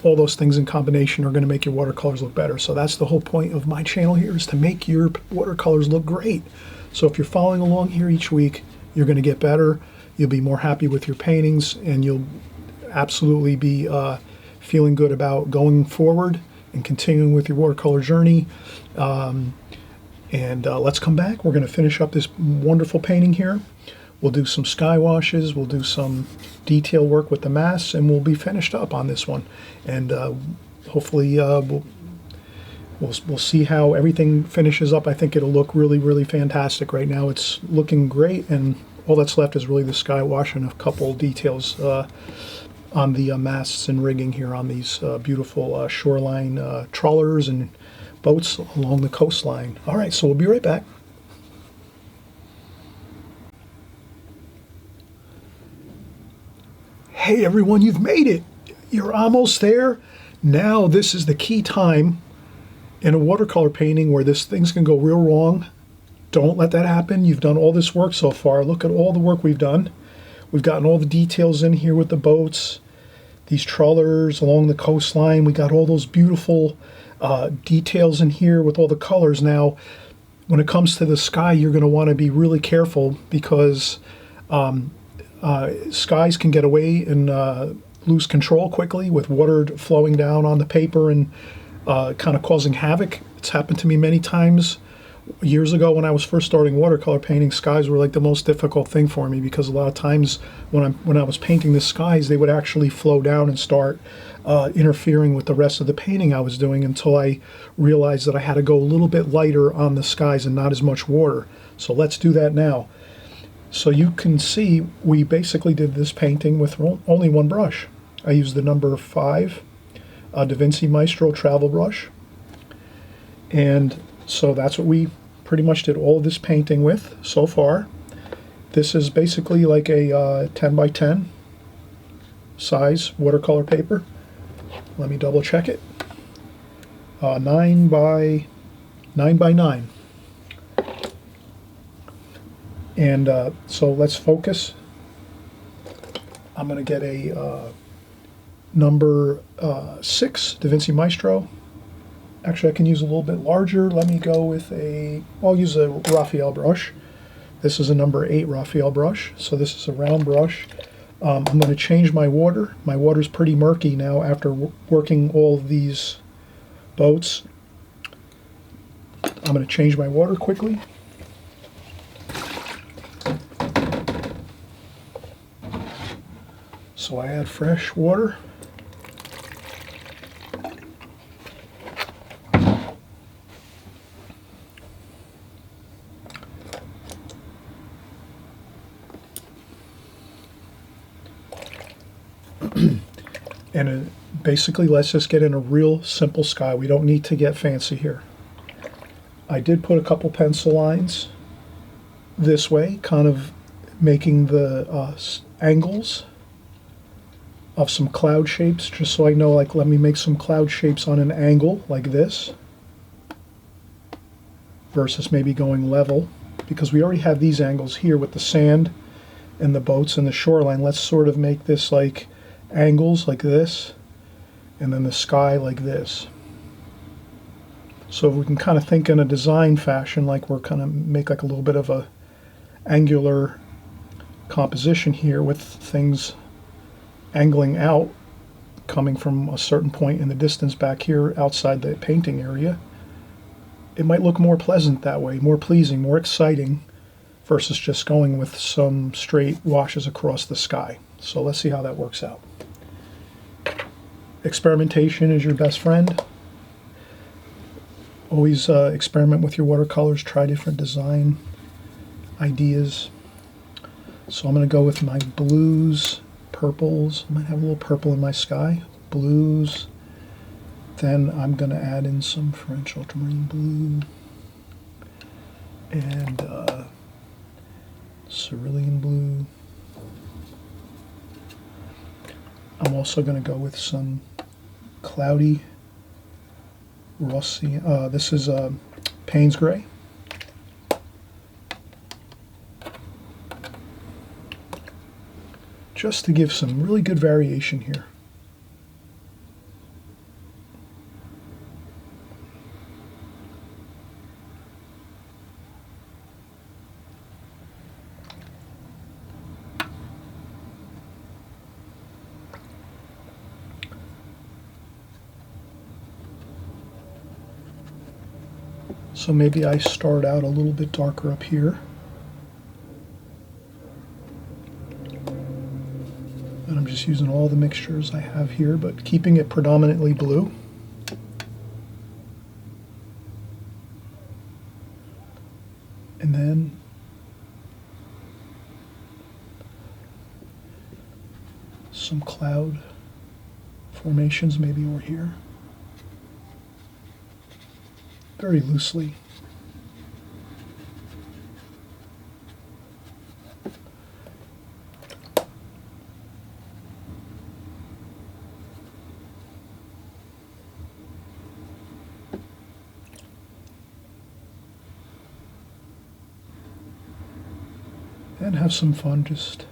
all those things in combination are going to make your watercolors look better. So that's the whole point of my channel here, is to make your watercolors look great. So if you're following along here each week, you're going to get better, you'll be more happy with your paintings, and you'll absolutely be feeling good about going forward and continuing with your watercolor journey. Let's come back. We're going to finish up this wonderful painting here. We'll do some sky washes, we'll do some detail work with the masks, and we'll be finished up on this one. And hopefully we'll see how everything finishes up. I think it'll look really, really fantastic. Right now it's looking great, and all that's left is really the sky wash and a couple details on the masts and rigging here on these beautiful shoreline trawlers and boats along the coastline. All right, so we'll be right back. Hey everyone, you've made it. You're almost there. Now this is the key time in a watercolor painting where things can go real wrong. Don't let that happen. You've done all this work so far. Look at all the work we've done. We've gotten all the details in here with the boats, these trawlers along the coastline. We got all those beautiful details in here with all the colors. Now, when it comes to the sky, you're going to want to be really careful, because skies can get away and lose control quickly with water flowing down on the paper and kind of causing havoc. It's happened to me many times Years ago, when I was first starting watercolor painting, skies were like the most difficult thing for me, because a lot of times when I was painting the skies, they would actually flow down and start interfering with the rest of the painting I was doing, until I realized that I had to go a little bit lighter on the skies and not as much water. So let's do that now. So you can see we basically did this painting with only one brush. I used the number 5 Da Vinci Maestro travel brush, and so that's what we pretty much did all of this painting with so far. This is basically like a 10 by 10 size watercolor paper. Let me double check it. 9 by 9. And so let's focus. I'm going to get a number 6 Da Vinci Maestro. Actually, I can use a little bit larger. Let me go with I'll use a Raphael brush. This is a number 8 Raphael brush. So this is a round brush. I'm going to change my water. My water's pretty murky now after working all of these boats. I'm going to change my water quickly. So I add fresh water. And basically, let's just get in a real simple sky. We don't need to get fancy here. I did put a couple pencil lines this way, kind of making the angles of some cloud shapes, just so I know, like, let me make some cloud shapes on an angle like this, versus maybe going level, because we already have these angles here with the sand and the boats and the shoreline. Let's sort of make this like angles like this, and then the sky like this. So we can kind of think in a design fashion, like we're kind of make like a little bit of a angular composition here, with things angling out, coming from a certain point in the distance back here outside the painting area. It might look more pleasant that way, more pleasing, more exciting, versus just going with some straight washes across the sky. So let's see how that works out. Experimentation is your best friend. Always experiment with your watercolors, try different design ideas. So I'm going to go with my blues, purples. I might have a little purple in my sky. Blues. Then I'm going to add in some French ultramarine blue and cerulean blue. I'm also going to go with some cloudy Rossi. This is Payne's Gray. Just to give some really good variation here. So maybe I start out a little bit darker up here. And I'm just using all the mixtures I have here, but keeping it predominantly blue. And then some cloud formations maybe over here. Very loosely. And have some fun just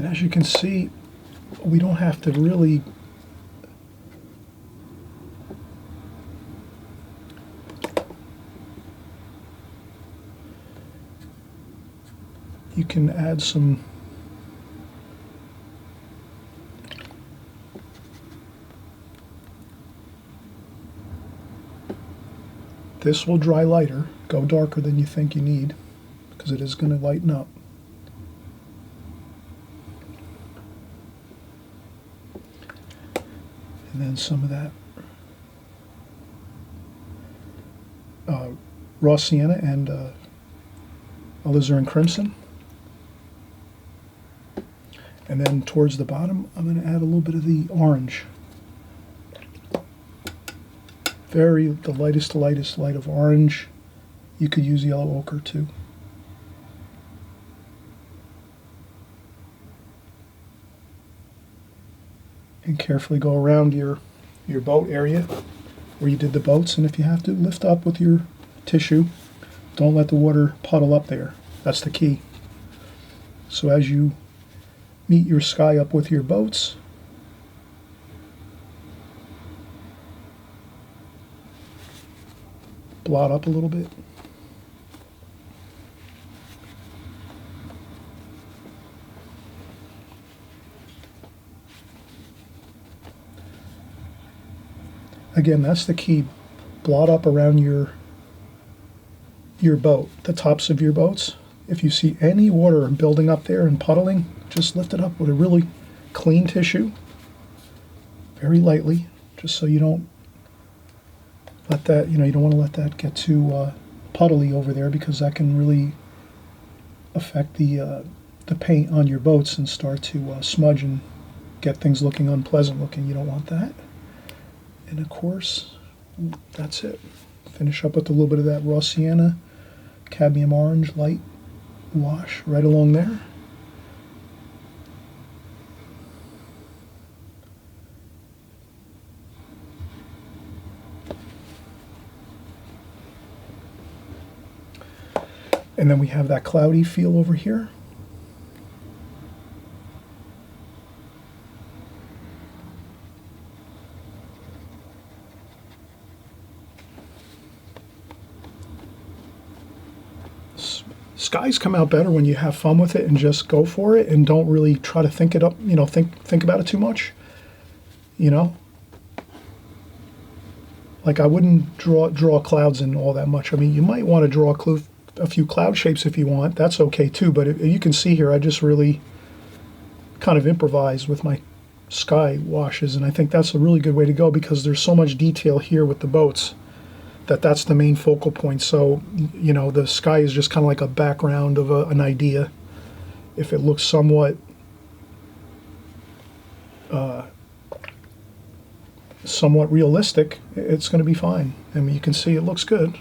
And as you can see, we don't have to really you can add some this will dry lighter, go darker than you think you need, because it is going to lighten up. And then some of that raw sienna and alizarin crimson. And then towards the bottom, I'm going to add a little bit of the orange. The lightest light of orange. You could use yellow ochre too. And carefully go around your boat area where you did the boats, and if you have to, lift up with your tissue. Don't let the water puddle up there. That's the key. So as you meet your sky up with your boats, blot up a little bit. Again, that's the key. Blot up around your boat, the tops of your boats. If you see any water building up there and puddling, just lift it up with a really clean tissue, very lightly, just so you don't let that, you don't want to let that get too puddly over there, because that can really affect the paint on your boats and start to smudge and get things looking unpleasant looking. You don't want that. And of course, that's it. Finish up with a little bit of that raw sienna, cadmium orange light wash right along there. And then we have that cloudy feel over here. Skies come out better when you have fun with it and just go for it and don't really try to think it up, think about it too much. Like I wouldn't draw clouds in all that much. I mean, you might want to draw a few cloud shapes if you want. That's okay too, but you can see here I just really kind of improvised with my sky washes, and I think that's a really good way to go, because there's so much detail here with the boats that's the main focal point. So the sky is just kind of like a background of an idea. If it looks somewhat realistic, it's going to be fine. I mean, you can see it looks good.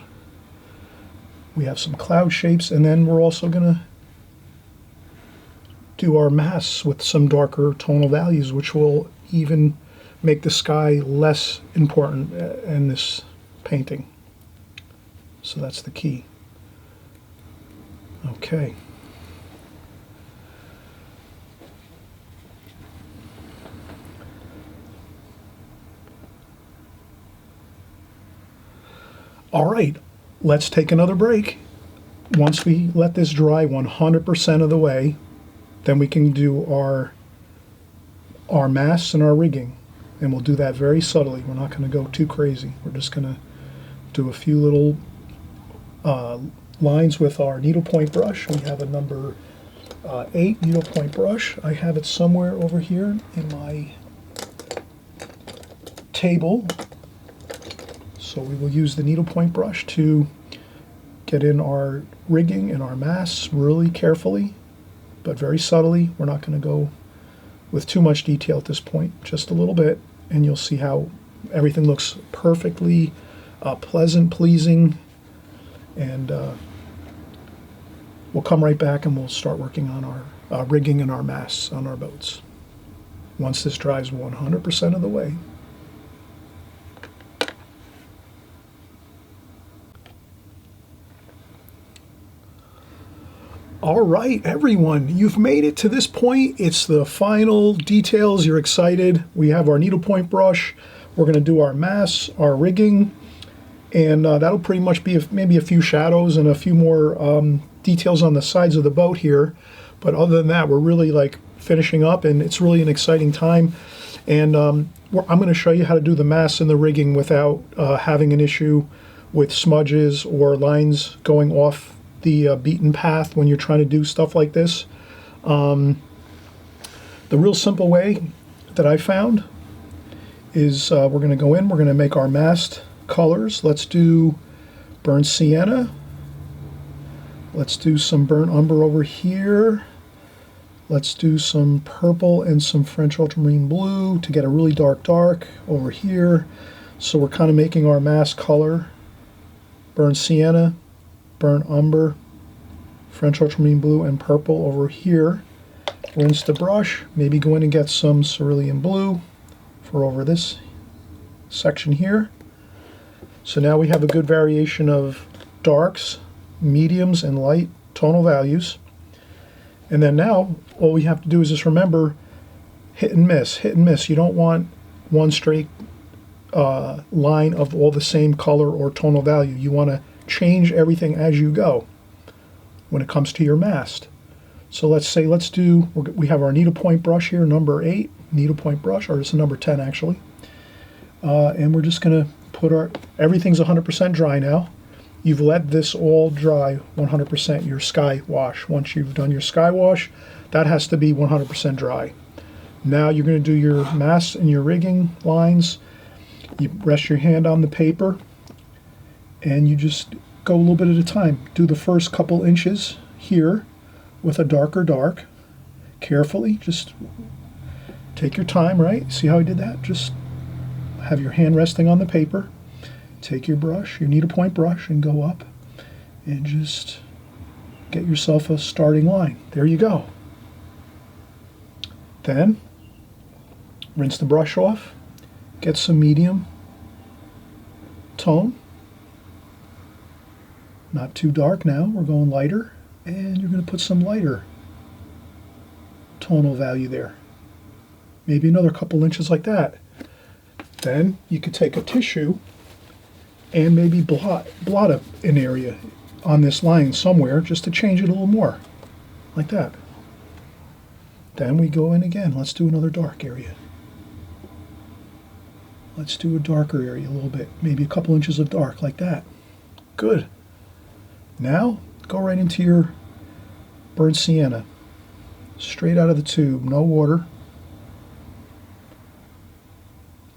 We have some cloud shapes, and then we're also going to do our masts with some darker tonal values, which will even make the sky less important in this painting. So that's the key. Okay. All right, let's take another break. Once we let this dry 100% of the way, then we can do our masts and our rigging. And we'll do that very subtly. We're not going to go too crazy. We're just going to do a few little lines with our needlepoint brush. We have a number 8 needlepoint brush. I have it somewhere over here in my table. So we will use the needlepoint brush to get in our rigging and our masts really carefully, but very subtly. We're not going to go with too much detail at this point, just a little bit, and you'll see how everything looks perfectly pleasant, pleasing, and we'll come right back and we'll start working on our rigging and our masts on our boats once this dries 100% of the way. All right, everyone, you've made it to this point. It's the final details. You're excited. We have our needlepoint brush. We're going to do our mass, our rigging, and that'll pretty much be maybe a few shadows and a few more details on the sides of the boat here. But other than that, we're really like finishing up, and it's really an exciting time. And I'm going to show you how to do the mass and the rigging without having an issue with smudges or lines going off the beaten path when you're trying to do stuff like this. The real simple way that I found is we're going to go in, we're going to make our masked colors. Let's do burnt sienna. Let's do some burnt umber over here. Let's do some purple and some French ultramarine blue to get a really dark over here. So we're kind of making our masked color. Burnt sienna, burnt umber, French ultramarine blue, and purple over here. Rinse the brush, maybe go in and get some cerulean blue for over this section here. So now we have a good variation of darks, mediums, and light tonal values. And then now all we have to do is just remember hit and miss, hit and miss. You don't want one straight line of all the same color or tonal value. You want to change everything as you go when it comes to your mast. So let's say we have our needlepoint brush here, number 8 needlepoint brush, or it's number 10 actually, and we're just going to put everything's 100% dry now. You've let this all dry 100%, your sky wash. Once you've done your sky wash, that has to be 100% dry. Now you're going to do your mass and your rigging lines. You rest your hand on the paper and you just go a little bit at a time. Do the first couple inches here with a darker dark. Carefully, just take your time, right? See how I did that? Just have your hand resting on the paper. Take your brush, your needlepoint brush, and go up and just get yourself a starting line. There you go. Then rinse the brush off, get some medium tone. Not too dark now, we're going lighter, and you're going to put some lighter tonal value there. Maybe another couple inches like that. Then you could take a tissue and maybe blot an area on this line somewhere just to change it a little more, like that. Then we go in again. Let's do another dark area. Let's do a darker area a little bit, maybe a couple inches of dark, like that. Good. Now, go right into your burnt sienna. Straight out of the tube, no water.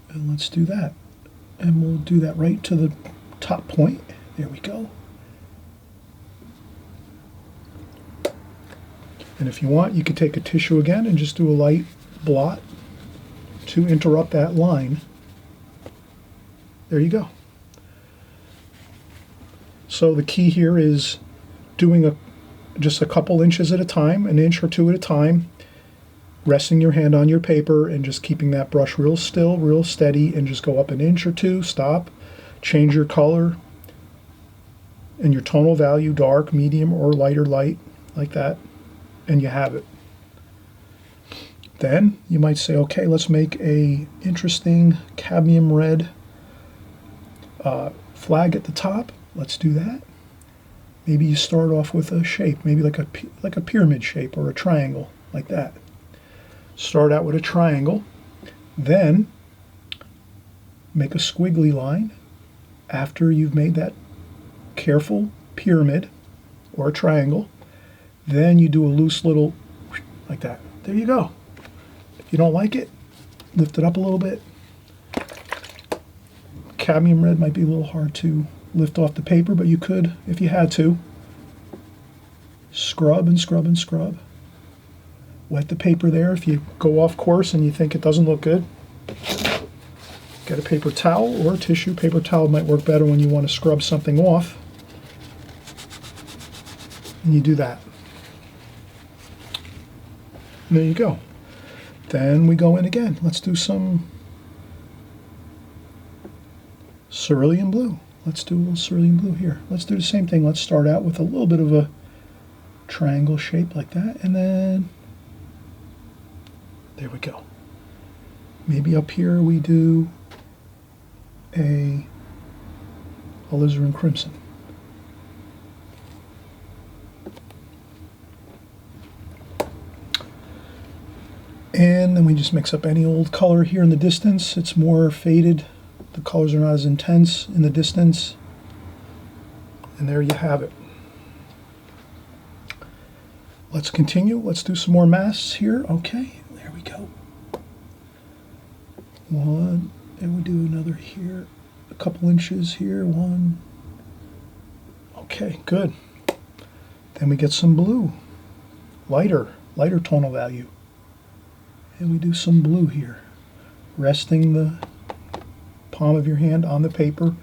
And let's do that. And we'll do that right to the top point. There we go. And if you want, you could take a tissue again and just do a light blot to interrupt that line. There you go. So the key here is doing just a couple inches at a time, an inch or two at a time, resting your hand on your paper and just keeping that brush real still, real steady, and just go up an inch or two, stop, change your color and your tonal value, dark, medium, or lighter light, like that, and you have it. Then you might say, okay, let's make a interesting cadmium red flag at the top. Let's do that. Maybe you start off with a shape, maybe like a pyramid shape or a triangle, like that. Start out with a triangle, then make a squiggly line after you've made that careful pyramid or a triangle. Then you do a loose little, like that. There you go. If you don't like it, lift it up a little bit. Cadmium red might be a little hard to lift off the paper, but you could, if you had to. Scrub and scrub and scrub. Wet the paper there if you go off course and you think it doesn't look good. Get a paper towel or a tissue. Paper towel might work better when you want to scrub something off. And you do that. And there you go. Then we go in again. Let's do some cerulean blue. Let's do a little cerulean blue here. Let's do the same thing. Let's start out with a little bit of a triangle shape like that, and then there we go. Maybe up here we do a alizarin crimson. And then we just mix up any old color here in the distance. It's more faded. The colors are not as intense in the distance. And there you have it. Let's continue. Let's do some more masks here. Okay, there we go. One, and we do another here. A couple inches here. One. Okay, good. Then we get some blue. Lighter tonal value. And we do some blue here, resting the palm of your hand on the paper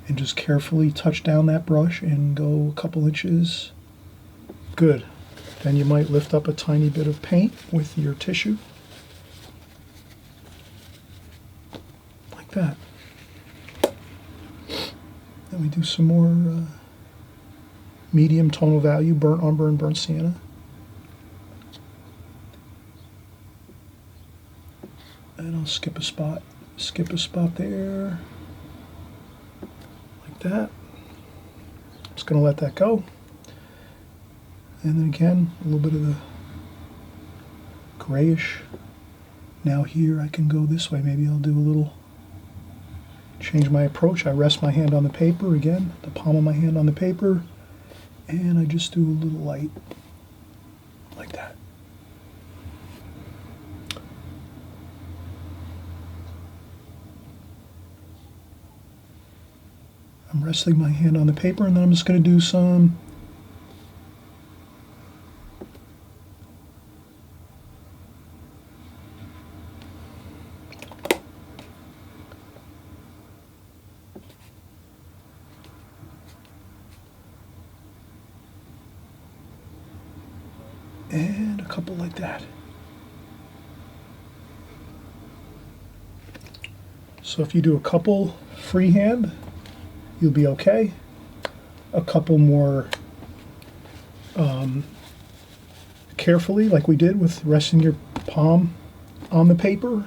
and just carefully touch down that brush and go a couple inches. Good. Then you might lift up a tiny bit of paint with your tissue, like that. Then we do some more medium tonal value, burnt umber and burnt sienna. And I'll skip a spot there, like that. Just going to let that go. And then again, a little bit of the grayish. Now here I can go this way. Maybe I'll do a little, change my approach. I rest my hand on the paper again, the palm of my hand on the paper, and I just do a little light, like that. I'm resting my hand on the paper, and then I'm just going to do some and a couple like that. So if you do a couple freehand, you'll be okay. A couple more carefully, like we did with resting your palm on the paper,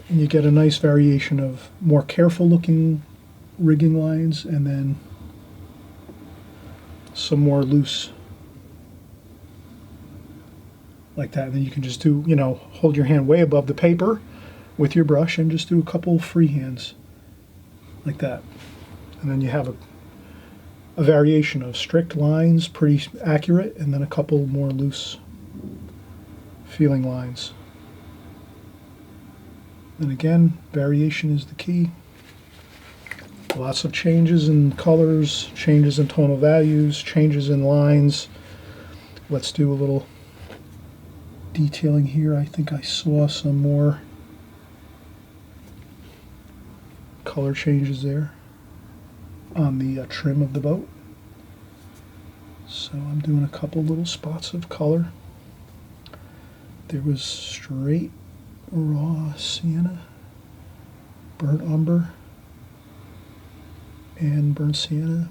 and you get a nice variation of more careful looking rigging lines and then some more loose, like that. And then you can just do, hold your hand way above the paper with your brush and just do a couple freehands, like that. And then you have a variation of strict lines, pretty accurate, and then a couple more loose feeling lines. And again, variation is the key. Lots of changes in colors, changes in tonal values, changes in lines. Let's do a little detailing here. I think I saw some more color changes there on the trim of the boat. So I'm doing a couple little spots of color. There was straight raw sienna, burnt umber, and burnt sienna,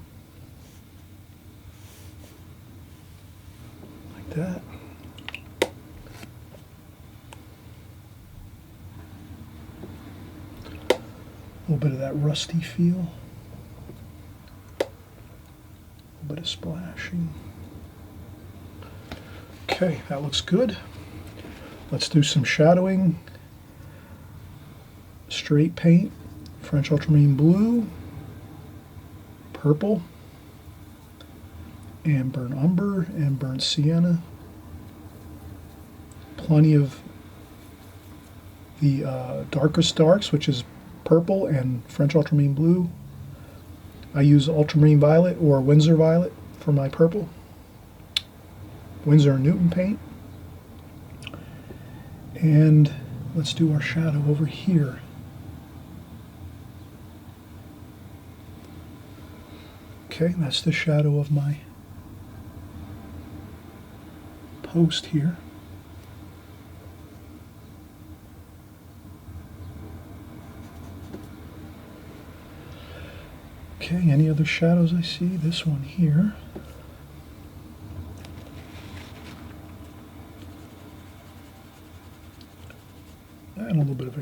like that. A little bit of that rusty feel, a little bit of splashing. Okay, that looks good. Let's do some shadowing. Straight paint, French ultramarine blue, purple, and burnt umber and burnt sienna. Plenty of the darkest darks, which is purple and French ultramarine blue. I use ultramarine violet or Winsor violet for my purple. Winsor and Newton paint. And let's do our shadow over here. Okay, that's the shadow of my post here. Okay, any other shadows I see? This one here.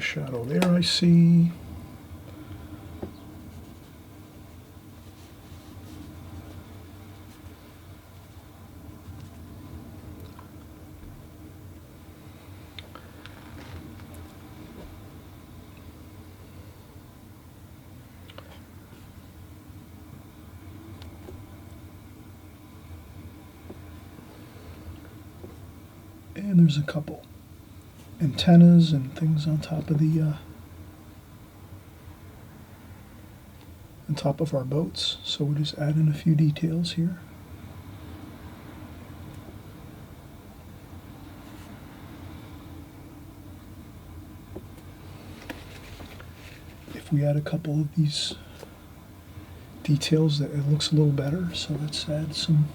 shadow there, I see. And there's a couple antennas and things on top of the on top of our boats. So we'll just add in a few details here. If we add a couple of these details, that it looks a little better. So let's add some.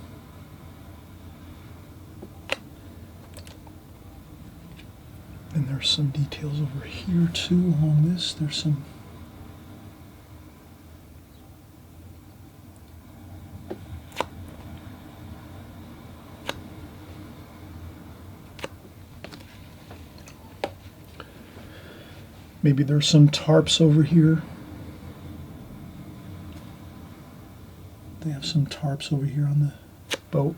And there's some details over here too along this. There's some maybe there's some tarps over here. They have some tarps over here on the boat.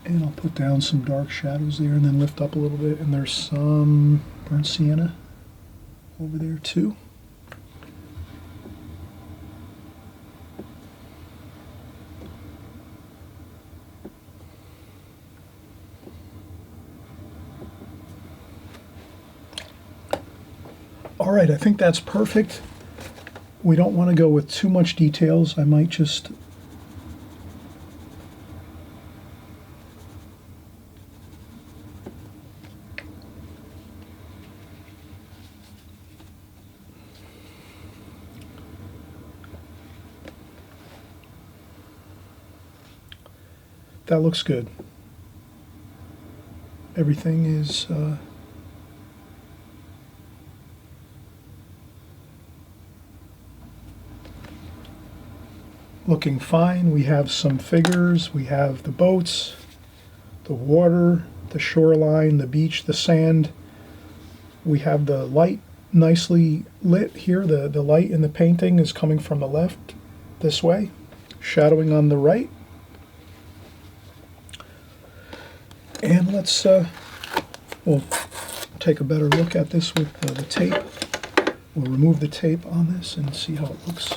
And I'll put down some dark shadows there and then lift up a little bit. And there's some burnt sienna over there too. All right, I think that's perfect. We don't want to go with too much details. I might just that looks good. Everything is looking fine. We have some figures. We have the boats, the water, the shoreline, the beach, the sand. We have the light nicely lit here. The light in the painting is coming from the left this way, shadowing on the right. And let's we'll take a better look at this with the tape. We'll remove the tape on this and see how it looks.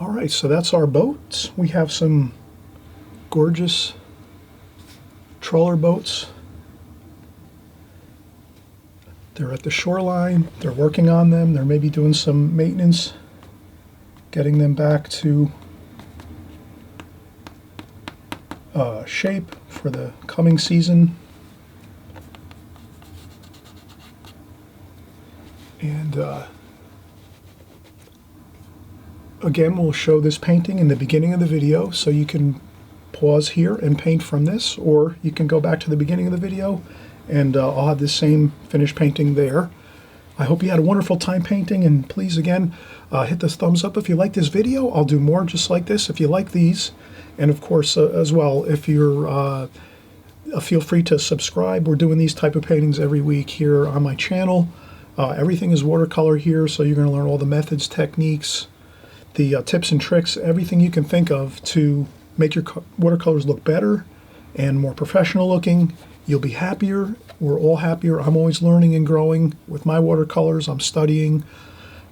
All right, so that's our boats. We have some gorgeous trawler boats. They're at the shoreline. They're working on them. They're maybe doing some maintenance, getting them back to shape for the coming season. And again, we'll show this painting in the beginning of the video, so you can pause here and paint from this, or you can go back to the beginning of the video and I'll have the same finished painting there. I hope you had a wonderful time painting, and please again hit the thumbs up if you like this video. I'll do more just like this if you like these, and of course as well, if you're feel free to subscribe. We're doing these type of paintings every week here on my channel. Everything is watercolor here, so you're going to learn all the methods, techniques, the tips and tricks, everything you can think of to make your watercolors look better and more professional looking. You'll be happier. We're all happier. I'm always learning and growing with my watercolors. I'm studying.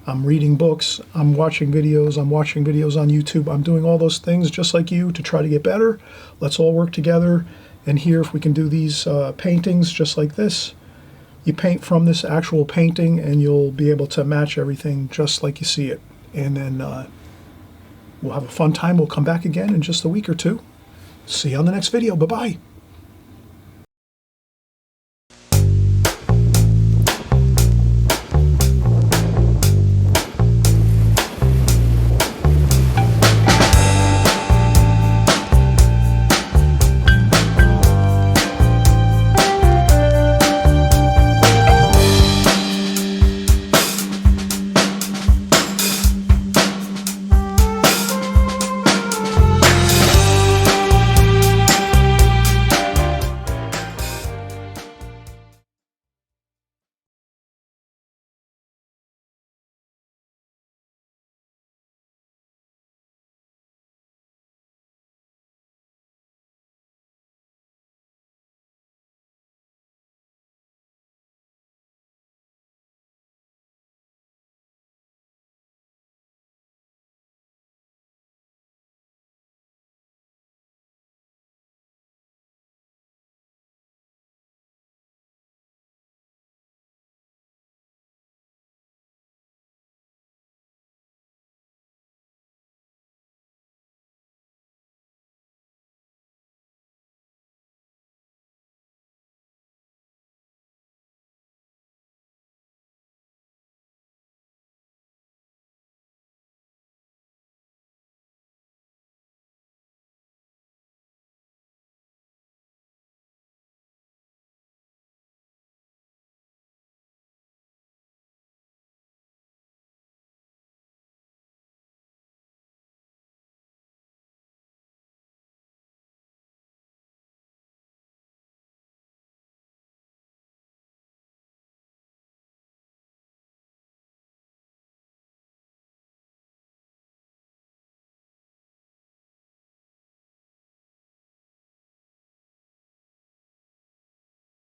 I'm reading books, I'm watching videos on YouTube. I'm doing all those things just like you to try to get better. Let's all work together. And here, if we can do these paintings just like this, you paint from this actual painting and you'll be able to match everything just like you see it. And then we'll have a fun time. We'll come back again in just a week or two. See you on the next video. Bye-bye.